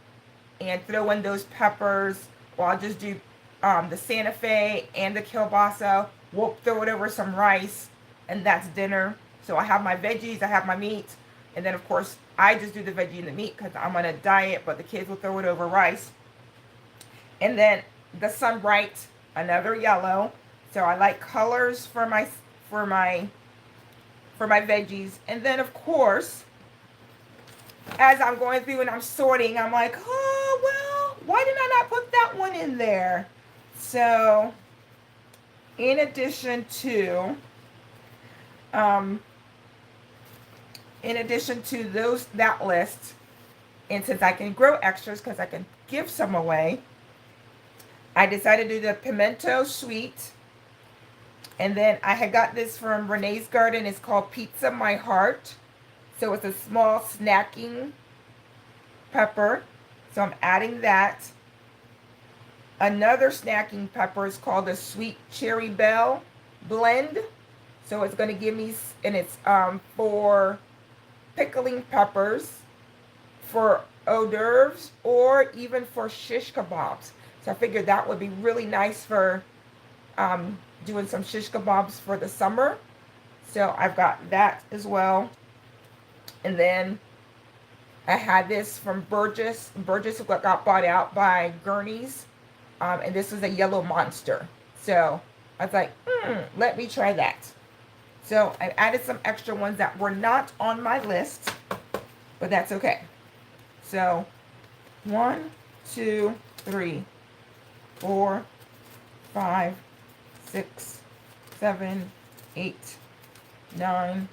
Speaker 1: and throw in those peppers. Or I'll just do the Santa Fe and the kielbasa. We'll throw it over some rice, and that's dinner. So I have my veggies, I have my meat, and then of course I just do the veggie and the meat because I'm on a diet, but the kids will throw it over rice. And then the Sunbright, another yellow. So I like colors for my veggies. And then of course, as I'm going through and I'm sorting, I'm like, oh well, why did I not put that one in there? So in addition to that list, and since I can grow extras because I can give some away, I decided to do the Pimento Sweet. And then I had got this from Renee's Garden. It's called Pizza My Heart. So it's a small snacking pepper. So I'm adding that. Another snacking pepper is called the Sweet Cherry Belle Blend. So it's going to give me, and it's for pickling peppers for hors d'oeuvres or even for shish kebabs. So I figured that would be really nice for doing some shish kebabs for the summer. So I've got that as well. And then I had this from Burgess. Burgess got bought out by Gurney's. And this is a yellow monster. So I was like, let me try that. So I added some extra ones that were not on my list, but that's okay. So 1, 2, 3, 4, 5, 6, 7, 8, 9,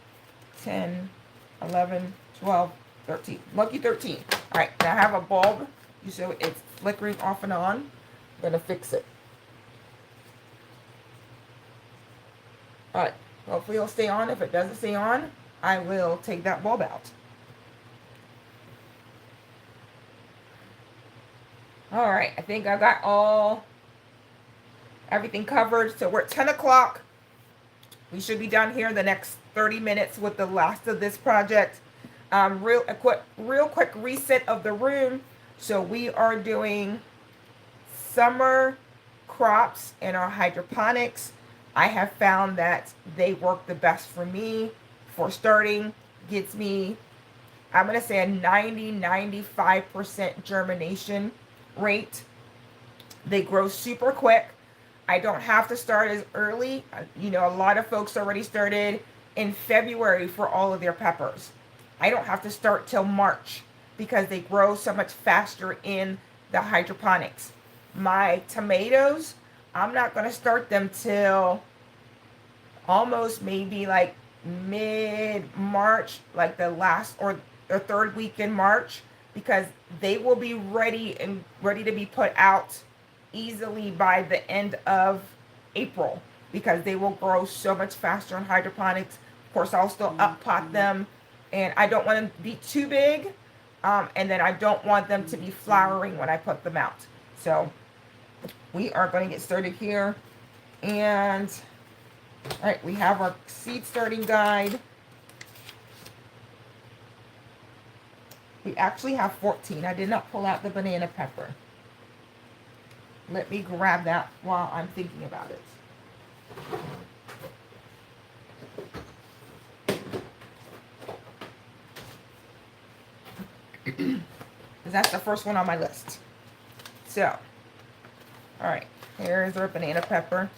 Speaker 1: 10, 11, 12, 13. Lucky 13. All right, now I have a bulb. So it's flickering off and on. I'm going to fix it. All right, hopefully it'll stay on. If it doesn't stay on, I will take that bulb out. All right, I think I got everything covered. So we're at 10 o'clock. We should be done here in the next 30 minutes with the last of this project. Real quick reset of the room. So we are doing summer crops in our hydroponics. I have found that they work the best for me for starting. Gets me, I'm going to say, a 90-95% germination rate. They grow super quick. I don't have to start as early. You know, a lot of folks already started in February for all of their peppers. I don't have to start till March because they grow so much faster in the hydroponics. My tomatoes, I'm not going to start them till almost maybe like mid-March, like the last or the third week in March, because they will be ready to be put out easily by the end of April, because they will grow so much faster in hydroponics. Of course, I'll still up pot them, and I don't want them to be too big, and then I don't want them to be flowering when I put them out. So we are going to get started here. And all right, we have our seed starting guide. We actually have 14. I did not pull out the banana pepper. Let me grab that while I'm thinking about it. Because that's the first one on my list. So, all right, here's our banana pepper.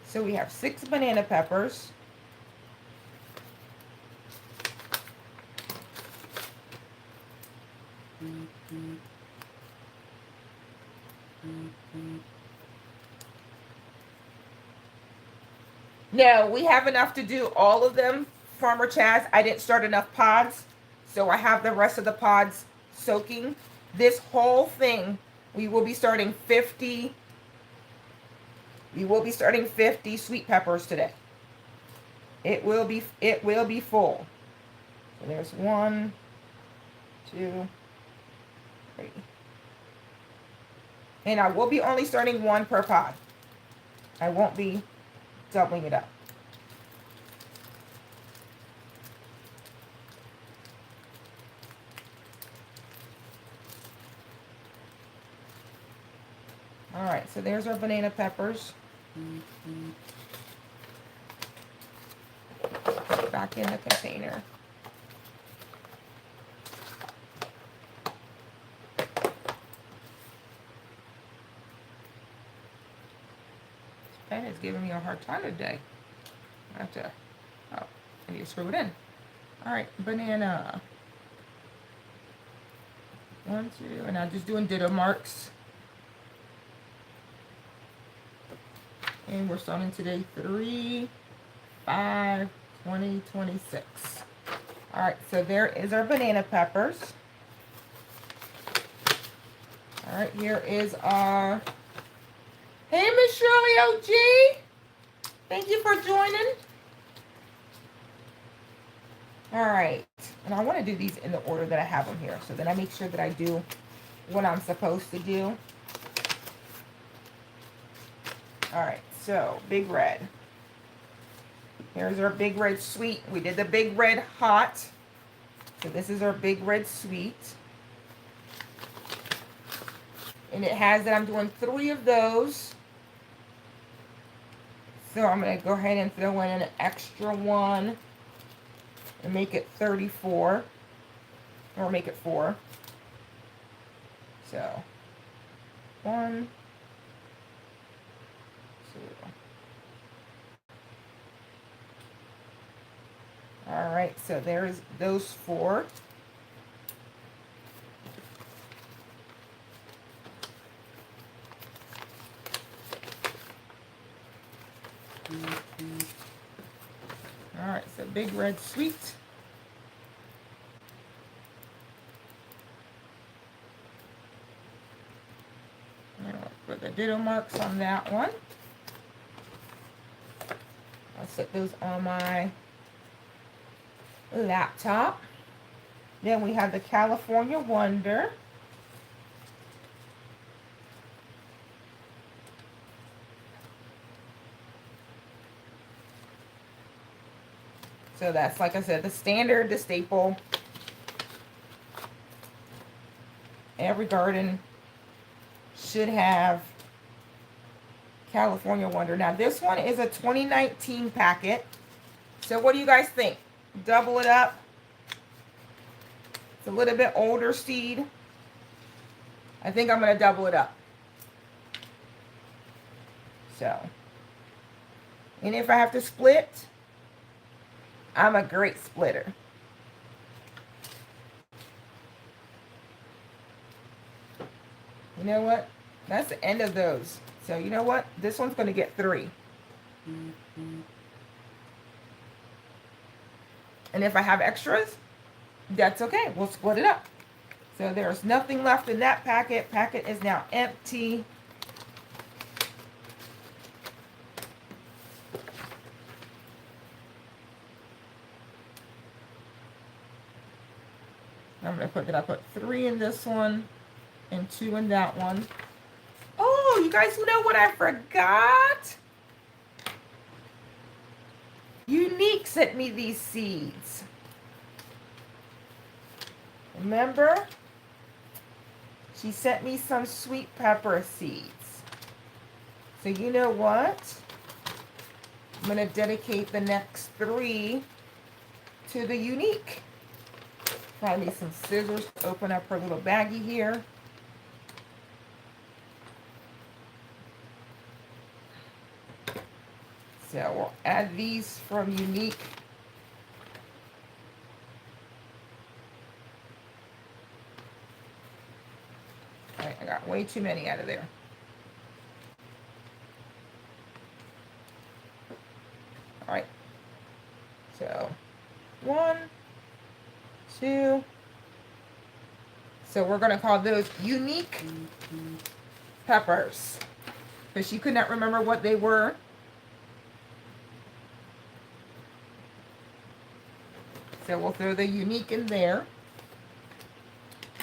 Speaker 1: So we have 6 banana peppers. No, we have enough to do all of them, Farmer Chaz. I didn't start enough pods, so I have the rest of the pods soaking. This whole thing, we will be starting 50. We will be starting 50 sweet peppers today. It will be full. So there's 1, 2, 3. And I will be only starting 1 per pod. I won't be doubling it up. All right, so there's our banana peppers. Back in the container. Pen is giving me a hard time today. I have to, I need to screw it in. All right, banana. 1, 2, and I'm just doing ditto marks. And we're starting today 3/5/2026. All right, so there is our banana peppers. All right, here is our, hey, Miss Shirley OG. Thank you for joining. All right, and I want to do these in the order that I have them here, so that I make sure that I do what I'm supposed to do. All right, so big red. Here's our big red sweet. We did the big red hot. So this is our big red sweet. And it has that I'm doing 3 of those. So I'm going to go ahead and throw in an extra one and make it 34. Or make it 4. So 1, 2. All right, so there's those 4. All right, so big red sweet. And I'll put the ditto marks on that one. I'll set those on my laptop. Then we have the California Wonder. So that's, like I said, the standard, the staple. Every garden should have California Wonder. Now this one is a 2019 packet. So what do you guys think? Double it up. It's a little bit older seed. I think I'm going to double it up. So, and if I have to split, I'm a great splitter. You know what? That's the end of those. So you know what? This one's going to get 3. And if I have extras, that's okay. We'll split it up. So there's nothing left in that packet. Packet is now empty. I'm going to put that. I put 3 in this one and 2 in that one. Oh, you guys know what I forgot? Unique sent me these seeds. Remember? She sent me some sweet pepper seeds. So you know what? I'm going to dedicate the next 3 to the Unique. Find me some scissors to open up her little baggie here. So we'll add these from Unique. All right, I got way too many out of there. All right. So 1, 2. So we're going to call those Unique peppers, because she could not remember what they were. So we'll throw the Unique in there.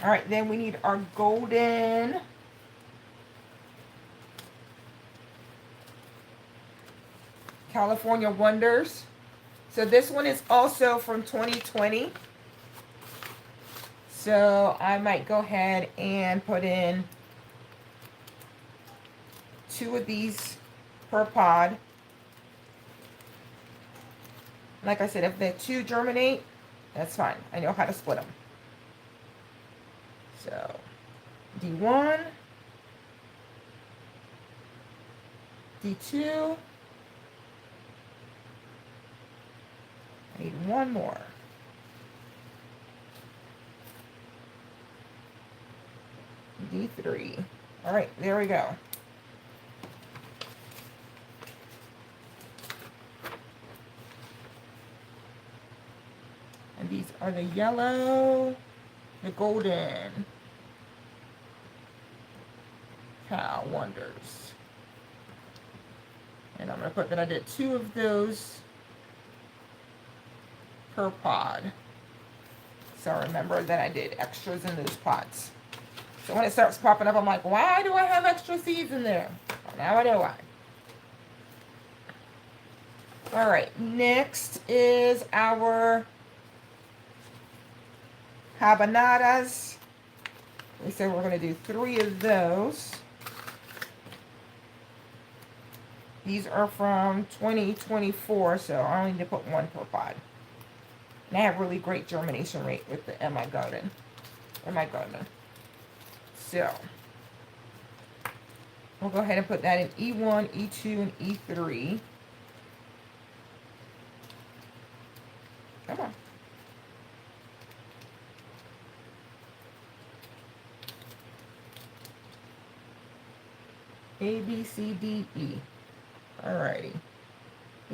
Speaker 1: All right, then we need our golden California Wonders. So this one is also from 2020. So I might go ahead and put in 2 of these per pod. Like I said, if the 2 germinate, that's fine. I know how to split them. So D1, D2. I need 1 more. D3. All right, there we go. And these are the yellow, the golden CalWonders. And I'm going to put that I did 2 of those per pod. So remember that I did extras in those pots. So when it starts popping up, I'm like, why do I have extra seeds in there? Well, now I know why. All right, next is our Habanadas. We said we're going to do 3 of those. These are from 2024, so I only need to put 1 per pod. And I have really great germination rate with the in my garden. So we'll go ahead and put that in E1, E2, and E3. Come on. A, B, C, D, E. Alrighty.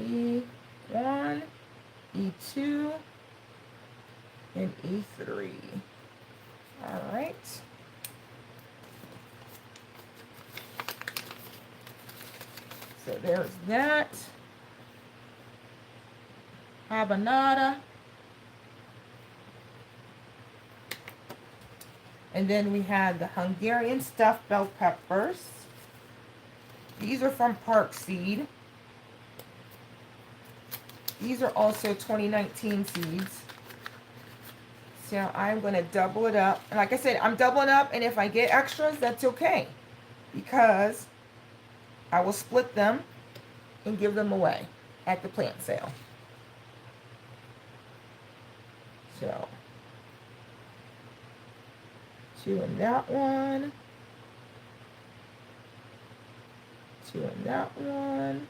Speaker 1: E1, E2, and E3. Alright. So there's that. Habanada. And then we had the Hungarian stuffed bell peppers. These are from Park Seed. These are also 2019 seeds. So I'm going to double it up. And like I said, I'm doubling up, and if I get extras, that's okay. Because I will split them and give them away at the plant sale. So 2 in that one. 2 in that one.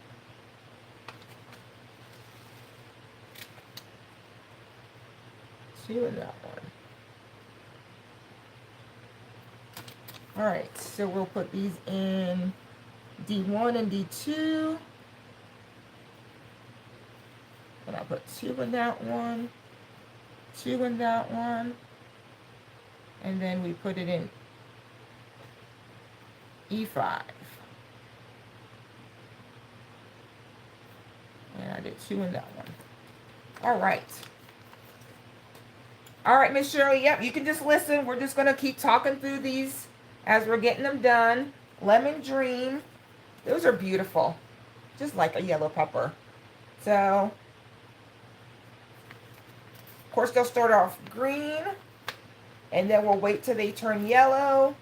Speaker 1: Two in that one. All right, so we'll put these in D1 and D2. And I'll put 2 in that one, 2 in that one, and then we put it in E5. And I did 2 in that one. All right. All right, Miss Shirley, yep, you can just listen. We're just going to keep talking through these as we're getting them done. Lemon Dream. Those are beautiful. Just like a yellow pepper. So, of course, they'll start off green. And then we'll wait till they turn yellow.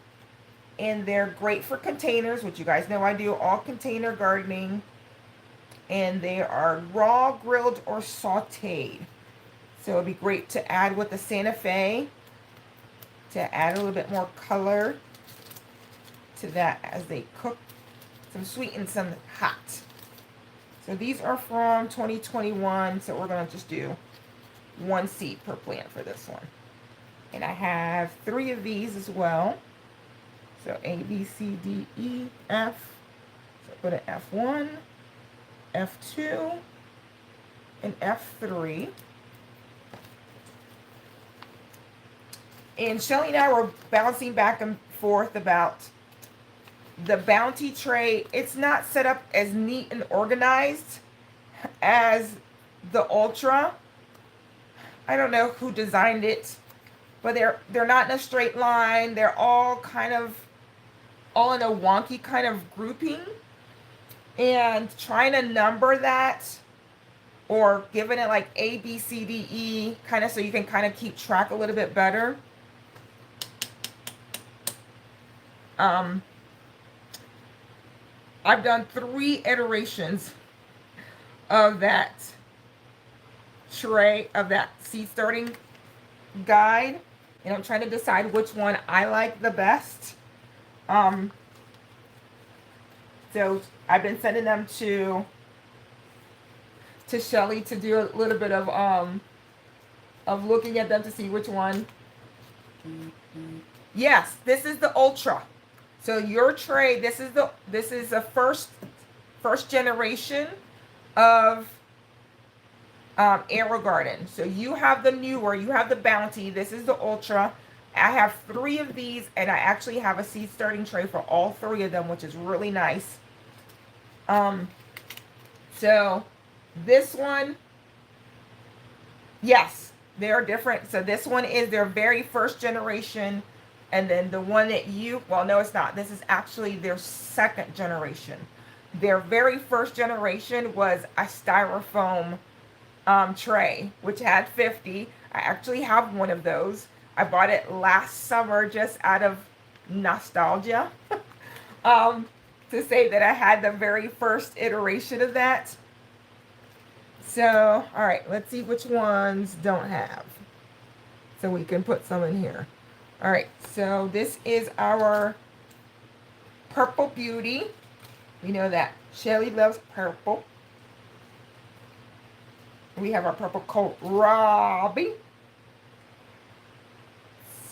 Speaker 1: And they're great for containers, which you guys know I do all container gardening. And they are raw, grilled, or sauteed. So it'd be great to add with the Santa Fe to add a little bit more color to that as they cook. Some sweet and some hot. So these are from 2021. So we're going to just do 1 seed per plant for this one. And I have 3 of these as well. So A, B, C, D, E, F. So put an F1, F2, and F3. And Shelly and I were bouncing back and forth about the bounty tray. It's not set up as neat and organized as the Ultra. I don't know who designed it, but they're not in a straight line. They're all kind of all in a wonky kind of grouping. And trying to number that or giving it like A, B, C, D, E, kind of so you can kind of keep track a little bit better. I've done 3 iterations of that tray, of that seed starting guide, and I'm trying to decide which one I like the best. So I've been sending them to Shelly to do a little bit of looking at them to see which one. Yes, this is the Ultra. So your tray, this is the first generation of AeroGarden. So you have the newer, you have the Bounty. This is the Ultra. I have 3 of these, and I actually have a seed starting tray for all 3 of them, which is really nice. So this one, yes, they're different. So this one is their very first generation. And then the one that well, no, it's not. This is actually their 2nd generation. Their very first generation was a styrofoam tray, which had 50. I actually have one of those. I bought it last summer just out of nostalgia. um, to say that I had the very first iteration of that. So, all right, let's see which ones don't have. So we can put some in here. All right, so this is our Purple Beauty. We know that Shelly loves purple. We have our purple coat Robbie.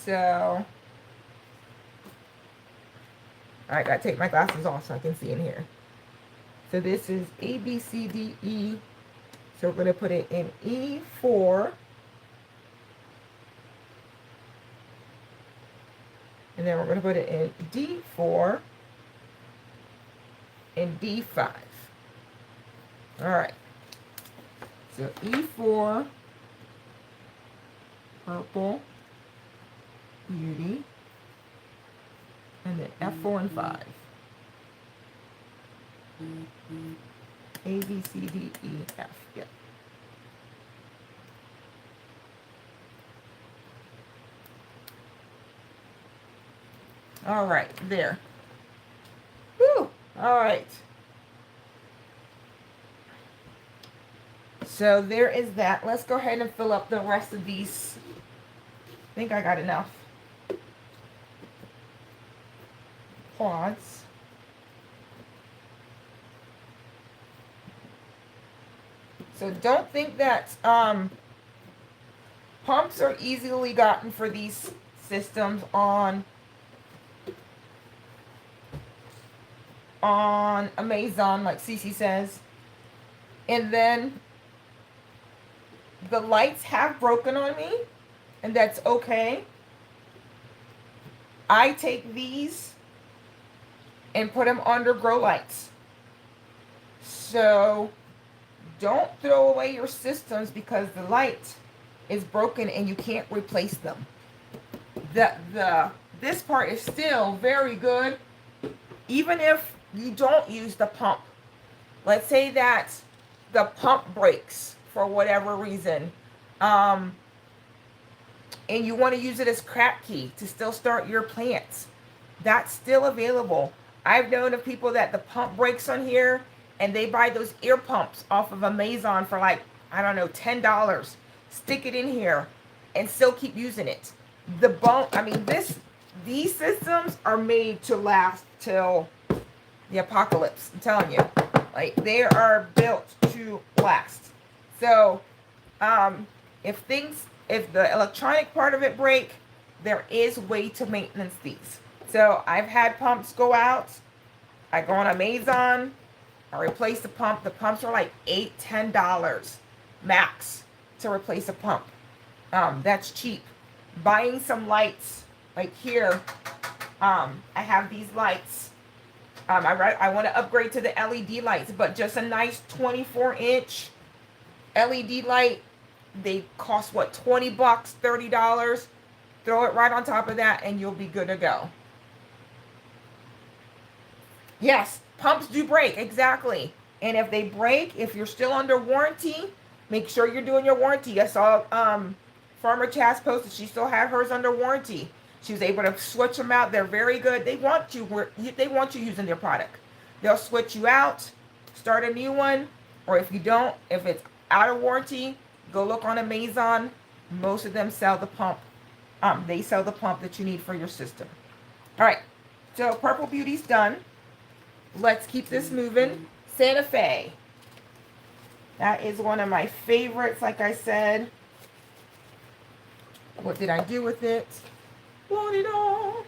Speaker 1: So, all right, gotta take my glasses off so I can see in here. So this is A, B, C, D, E. So we're gonna put it in E4. And then we're gonna put it in D4 and D5. All right. So E4, Purple Beauty, and then F4 and 5. A, B, C, D, E, F. Yep. All right, there. Whew. All right. So there is that. Let's go ahead and fill up the rest of these. I think I got enough pods. So don't think that pumps are easily gotten for these systems on Amazon, like Cece says. And then the lights have broken on me, and that's okay. I take these and put them under grow lights. So don't throw away your systems because the light is broken and you can't replace them. This part is still very good, even if you don't use the pump. Let's say that the pump breaks for whatever reason, and you want to use it as crap key to still start your plants. That's still available. I've known of people that the pump breaks on here and they buy those ear pumps off of Amazon for like, I don't know, $10. Stick it in here and still keep using it. These systems are made to last till the apocalypse. I'm telling you, like, they are built to last. So, if the electronic part of it break, there is way to maintenance these. So I've had pumps go out. I go on Amazon. I replace the pump. The pumps are like $8, $10 max to replace a pump. That's cheap. Buying some lights, like here, I have these lights. I want to upgrade to the LED lights, but just a nice 24-inch LED light. They cost what, $20, $30. Throw it right on top of that and you'll be good to go. Yes, pumps do break, exactly. And if they break, if you're still under warranty, make sure you're doing your warranty. I saw Farmer Chaz posted she still had hers under warranty. She was able to switch them out. They're very good. They want you using their product. They'll switch you out, start a new one, or if you don't, if it's out of warranty, go look on Amazon. Most of them sell the pump. They sell the pump that you need for your system. All right, so Purple Beauty's done. Let's keep this moving. Santa Fe. That is one of my favorites, like I said. What did I do with it? Want it all.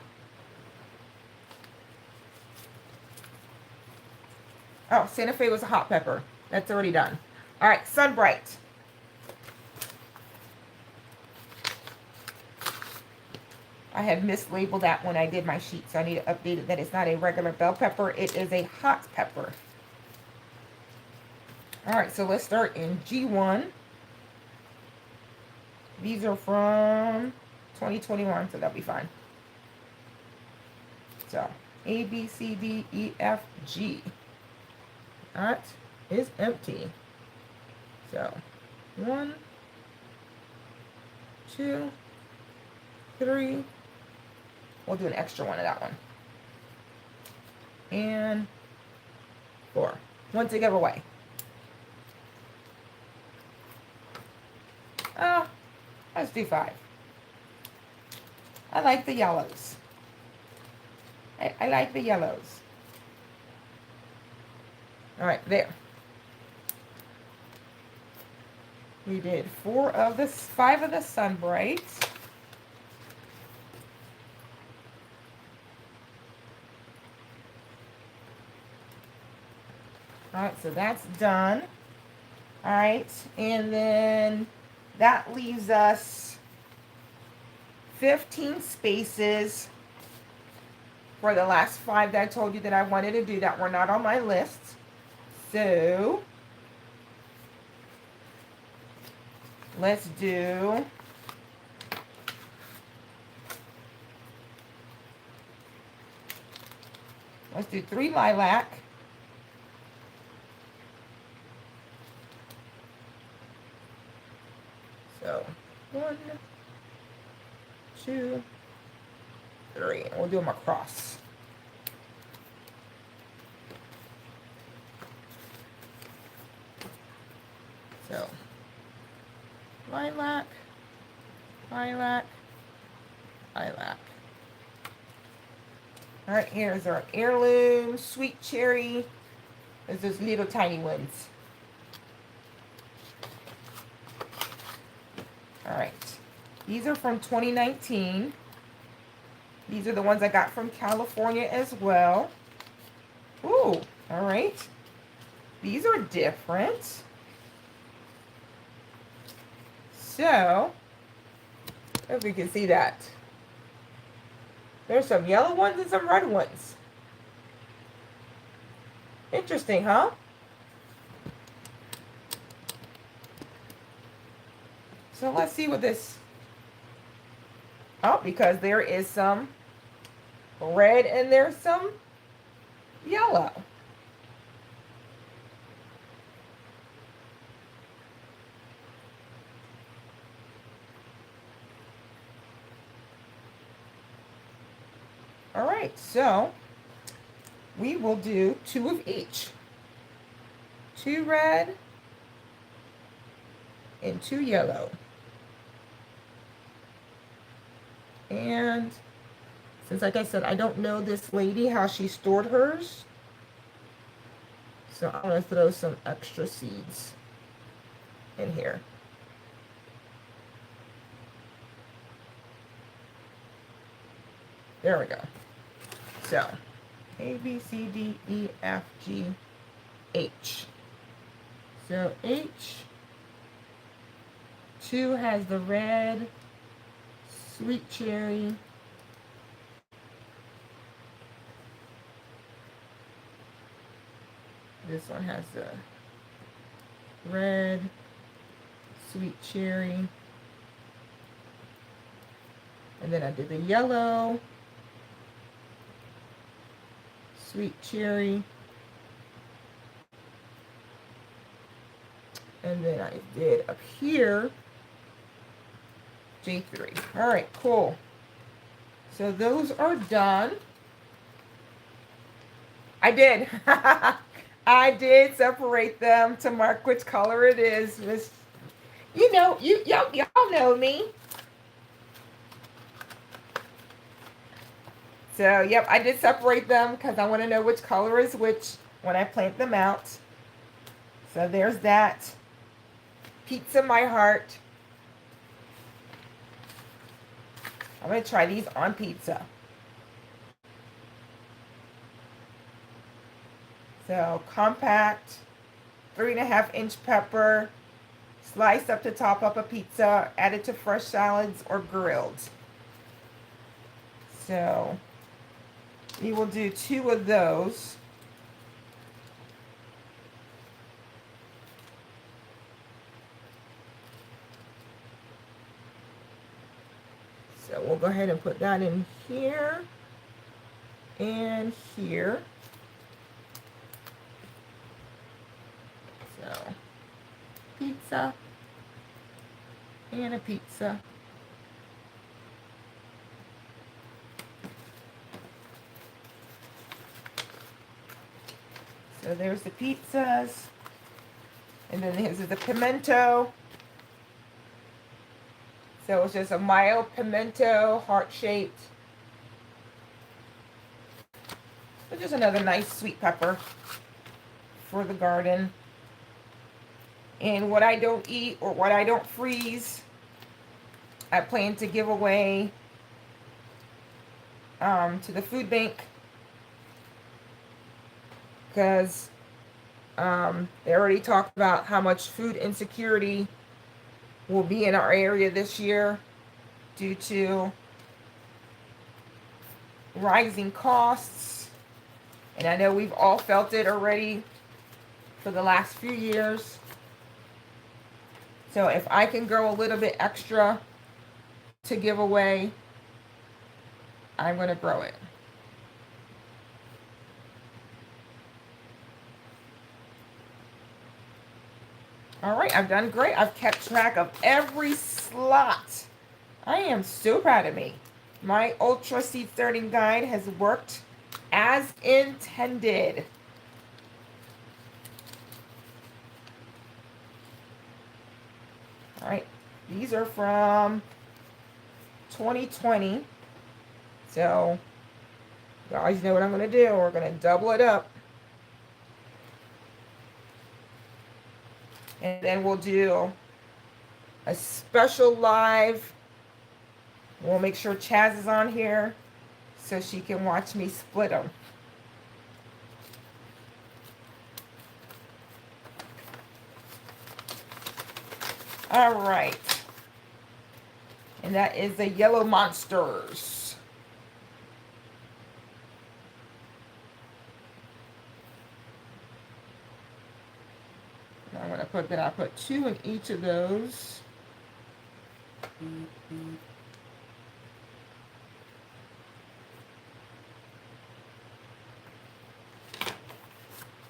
Speaker 1: Oh, Santa Fe was a hot pepper. That's already done. All right, Sunbright. I had mislabeled that when I did my sheet, so I need to update it that it's not a regular bell pepper. It is a hot pepper. All right, so let's start in G1. These are from 2021, so that'll be fine. So, A, B, C, D, E, F, G. That is empty. So 1, 2, 3. We'll do an extra one of that one. And 4. One to give away. Oh, let's do 5. I like the yellows. I like the yellows. All right, there. We did 5 of the Sunbrights. All right, so that's done. All right, and then that leaves us 15 spaces for the last 5 that I told you that I wanted to do that were not on my list. So let's do let's do 3 lilac. So 1, 2, 3. We'll do them across. So lilac, lilac, lilac. All right, here's our heirloom sweet cherry. There's those little tiny ones. All right, these are from 2019. These are the ones I got from California as well. Ooh, all right. These are different. So, if we can see that. There's some yellow ones and some red ones. Interesting, huh? So let's see what this... Oh, because there is some red and there's some yellow. All right, so we will do 2 of each. 2 red and 2 yellow. And since, like I said, I don't know this lady, how she stored hers, so I'm going to throw some extra seeds in here. There we go. So, A, B, C, D, E, F, G, H. So, H, 2 has the red, sweet cherry, this one has the red, sweet cherry, and then I did the yellow, sweet cherry, and then I did up here J3. All right, cool. So those are done. I did. I did separate them to mark which color it is. Miss, you know, y'all know me. So, yep, I did separate them because I want to know which color is which when I plant them out. So there's that. Pizza My Heart. I'm going to try these on pizza. So, compact, 3.5-inch pepper, sliced up to top up a pizza, added to fresh salads or grilled. So, we will do 2 of those. So we'll go ahead and put that in here and here. pizza. And a pizza. So there's the pizzas. And then here's the pimento. So it's just a mild pimento, heart-shaped. So just another nice sweet pepper for the garden. And what I don't eat or what I don't freeze, I plan to give away to the food bank, because they already talked about how much food insecurity will be in our area this year due to rising costs. And I know we've all felt it already for the last few years. So if I can go a little bit extra to give away, I'm going to grow it. All right, I've done great. I've kept track of every slot. I am so proud of me. My Ultra Seed Starting Guide has worked as intended. All right, these are from 2020. So, you guys know what I'm going to do. We're going to double it up. And then we'll do a special live. We'll make sure Chaz is on here so she can watch me split them. All right. And that is the Yellow Monsters. I'm going to put that. I put 2 in each of those.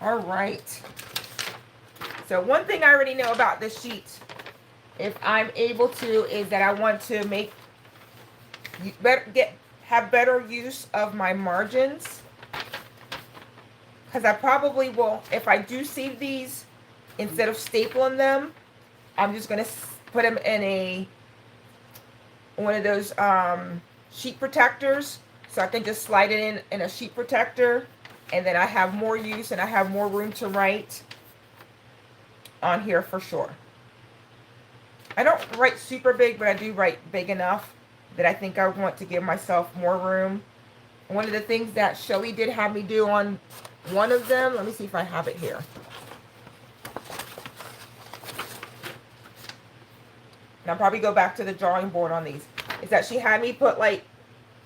Speaker 1: All right. So one thing I already know about this sheet, if I'm able to, is that I want to make have better use of my margins, because I probably will, if I do save these, instead of stapling them, I'm just going to put them in one of those sheet protectors, so I can just slide it in a sheet protector, and then I have more use and I have more room to write on here for sure. I don't write super big, but I do write big enough that I think I want to give myself more room. One of the things that Shelly did have me do on one of them, let me see if I have it here. And I'll probably go back to the drawing board on these. Is that she had me put like,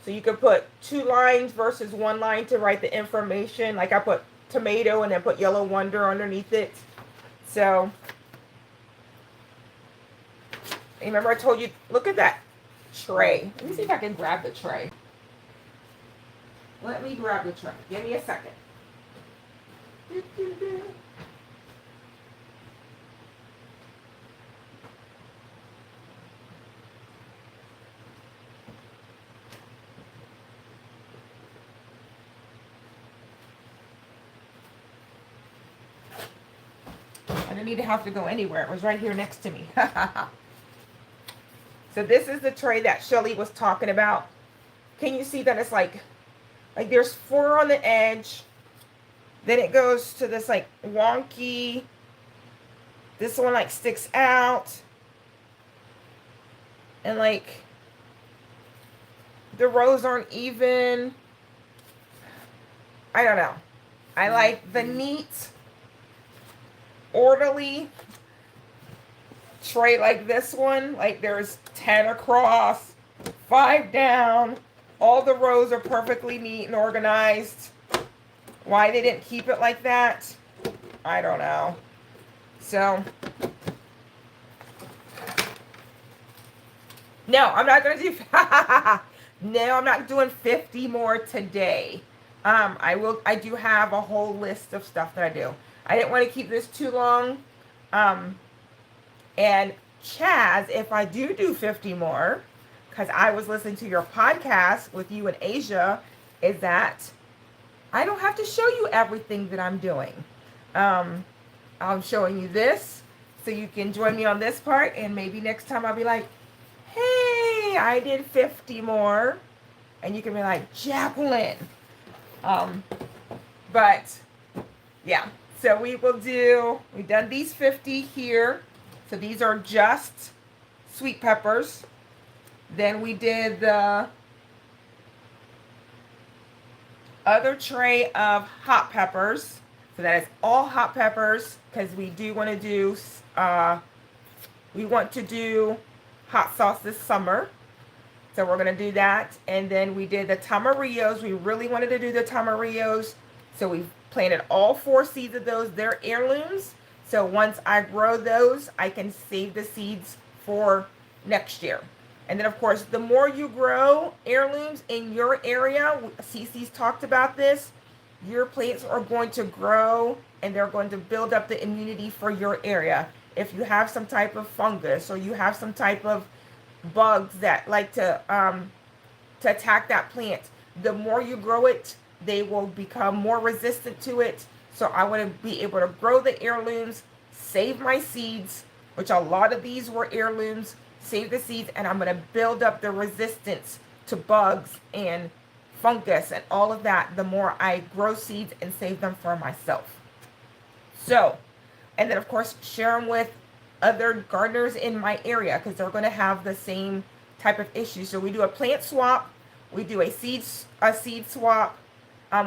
Speaker 1: so you could put 2 lines versus 1 line to write the information. Like I put tomato and then put CalWonder underneath it. So, remember I told you, look at that tray. Let me see if I can grab the tray. Let me grab the tray. Give me a second. I didn't need to have to go anywhere. It was right here next to me. So this is the tray that Shelly was talking about. Can you see that it's like there's 4 on the edge. Then it goes to this like wonky. This one like sticks out. And like the rows aren't even. I don't know. I like the neat, orderly tray like this one. Like there's 10 across, 5 down. All the rows are perfectly neat and organized. Why they didn't keep it like that, I don't know. So, no, I'm not going to do, no, I'm not doing 50 more today. I do have a whole list of stuff that I do. I didn't want to keep this too long. And Chaz, if I do 50 more, because I was listening to your podcast with you in Asia, is that I don't have to show you everything that I'm doing. Um, I'm showing you this so you can join me on this part, and maybe next time I'll be like, hey, I did 50 more, and you can be like, Jacqueline. But yeah, so we've done these 50 here. So these are just sweet peppers. Then we did the other tray of hot peppers. So that is all hot peppers, because we want to do hot sauce this summer. So we're going to do that. And then we did the Tamarillos. We really wanted to do the Tamarillos. So we planted all 4 seeds of those. They're heirlooms. So once I grow those, I can save the seeds for next year. And then, of course, the more you grow heirlooms in your area, Cece's talked about this, your plants are going to grow and they're going to build up the immunity for your area. If you have some type of fungus or you have some type of bugs that like to attack that plant, the more you grow it, they will become more resistant to it. So I want to be able to grow the heirlooms, save my seeds, which a lot of these were heirlooms, save the seeds, and I'm going to build up the resistance to bugs and fungus and all of that the more I grow seeds and save them for myself. So, and then of course share them with other gardeners in my area, because they're going to have the same type of issue. So we do a plant swap, we do a seed swap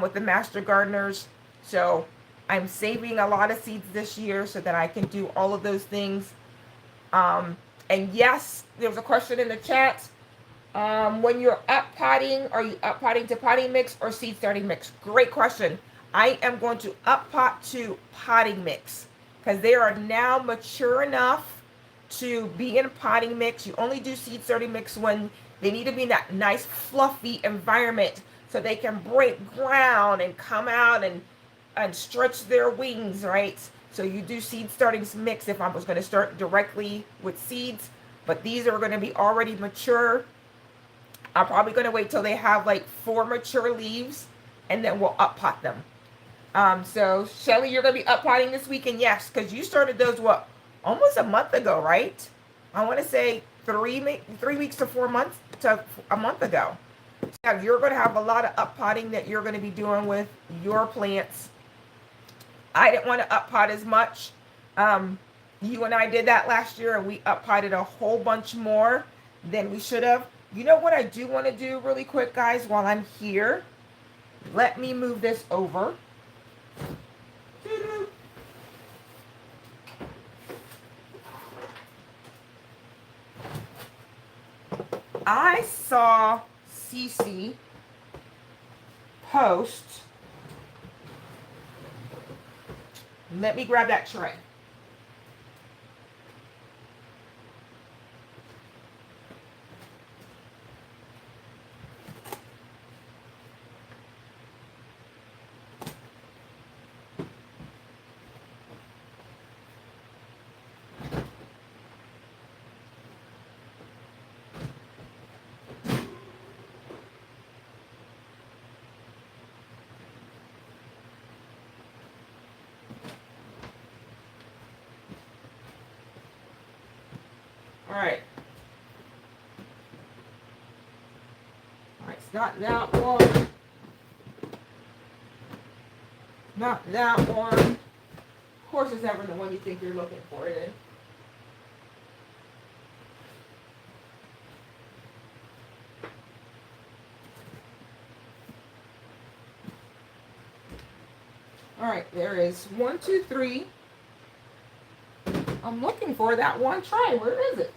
Speaker 1: with the master gardeners. So I'm saving a lot of seeds this year so that I can do all of those things. And yes, there was a question in the chat. When you're up potting, are you up potting to potting mix or seed starting mix? Great question. I am going to up pot to potting mix, because they are now mature enough to be in a potting mix. You only do seed starting mix when they need to be in that nice fluffy environment so they can break ground and come out and stretch their wings, right? So you do seed starting mix if I was going to start directly with seeds, but these are going to be already mature. I'm probably going to wait till they have like 4 mature leaves, and then we'll up pot them. So Shelly, you're going to be up potting this weekend? Yes, because you started those, what, almost a month ago, right? I want to say 3 weeks to 4 months to a month ago. So you're going to have a lot of up potting that you're going to be doing with your plants. I didn't want to up pot as much. You and I did that last year, and we up potted a whole bunch more than we should have. You know what I do want to do really quick, guys, while I'm here? Let me move this over. I saw Cece post. Let me grab that tray. All right, it's not that one. Not that one. Of course, it's never the one you think you're looking for it in. All right, there is 1, 2, 3. I'm looking for that one tray. Where is it?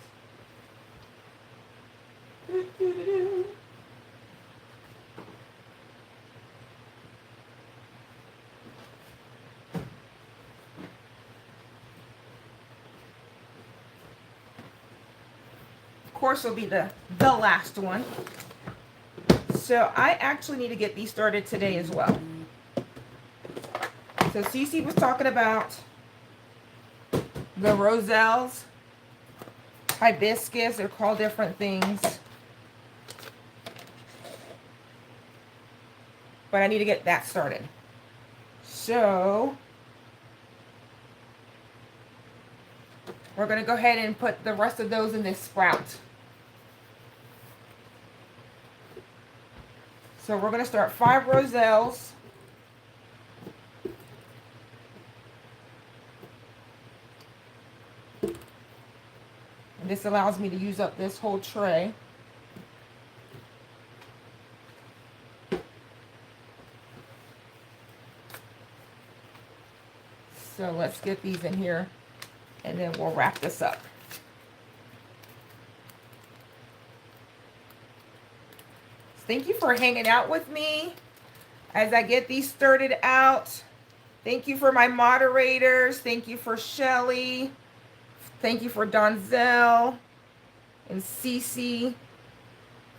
Speaker 1: Of course, it'll be the last one. So I actually need to get these started today as well. So Cece was talking about the roselles. hibiscus. They're called different things. But I need to get that started. So we're going to go ahead and put the rest of those in this sprout. So we're going to start 5 roselles. And this allows me to use up this whole tray. So let's get these in here and then we'll wrap this up. Thank you for hanging out with me as I get these started out. Thank you for my moderators. Thank you for Shelly. Thank you for Donzel and Cece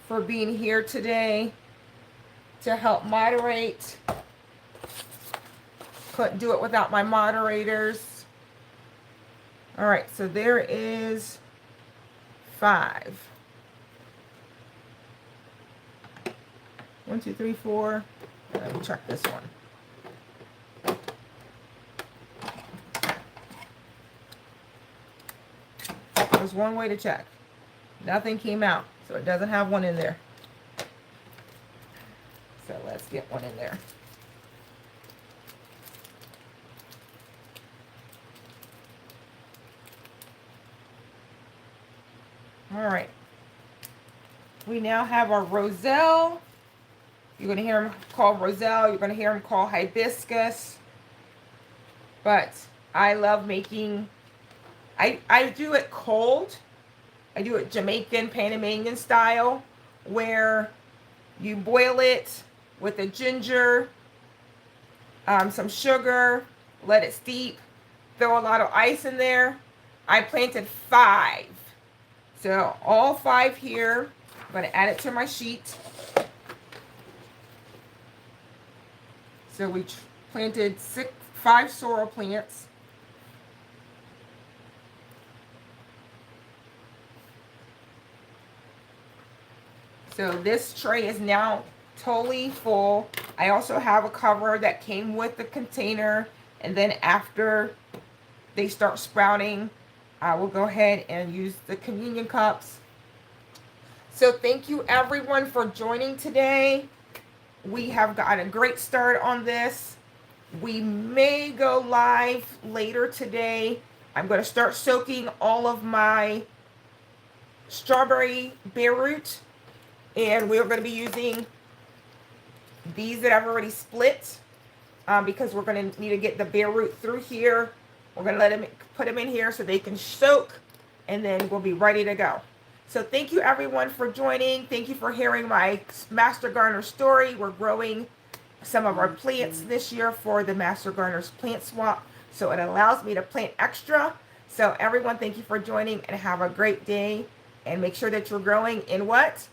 Speaker 1: for being here today to help moderate. Couldn't do it without my moderators. All right, so there is 5. 1, 2, 3, 4. Let me check this one. There's one way to check. Nothing came out, so it doesn't have one in there. So let's get one in there. All right. We now have our roselle. You're going to hear them called roselle. You're going to hear them called hibiscus. But I love making, I do it cold. I do it Jamaican, Panamanian style, where you boil it with the ginger, some sugar, let it steep, throw a lot of ice in there. I planted 5. So all 5 here. I'm going to add it to my sheet. So we planted 5 sorrel plants. So this tray is now totally full. I also have a cover that came with the container. And then after they start sprouting, I will go ahead and use the communion cups. So thank you everyone for joining today. We have got a great start on this. We may go live later today. I'm going to start soaking all of my strawberry bare root. And we're going to be using these that I've already split because we're going to need to get the bare root through here. We're going to put them in here so they can soak, and then we'll be ready to go. So thank you everyone for joining. Thank you for hearing my Master Gardener story. We're growing some of our plants this year for the Master Gardener's plant swap. So it allows me to plant extra. So everyone, thank you for joining and have a great day. And make sure that you're growing in what?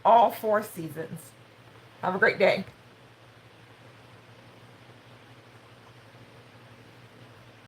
Speaker 1: All 4 seasons. Have a great day.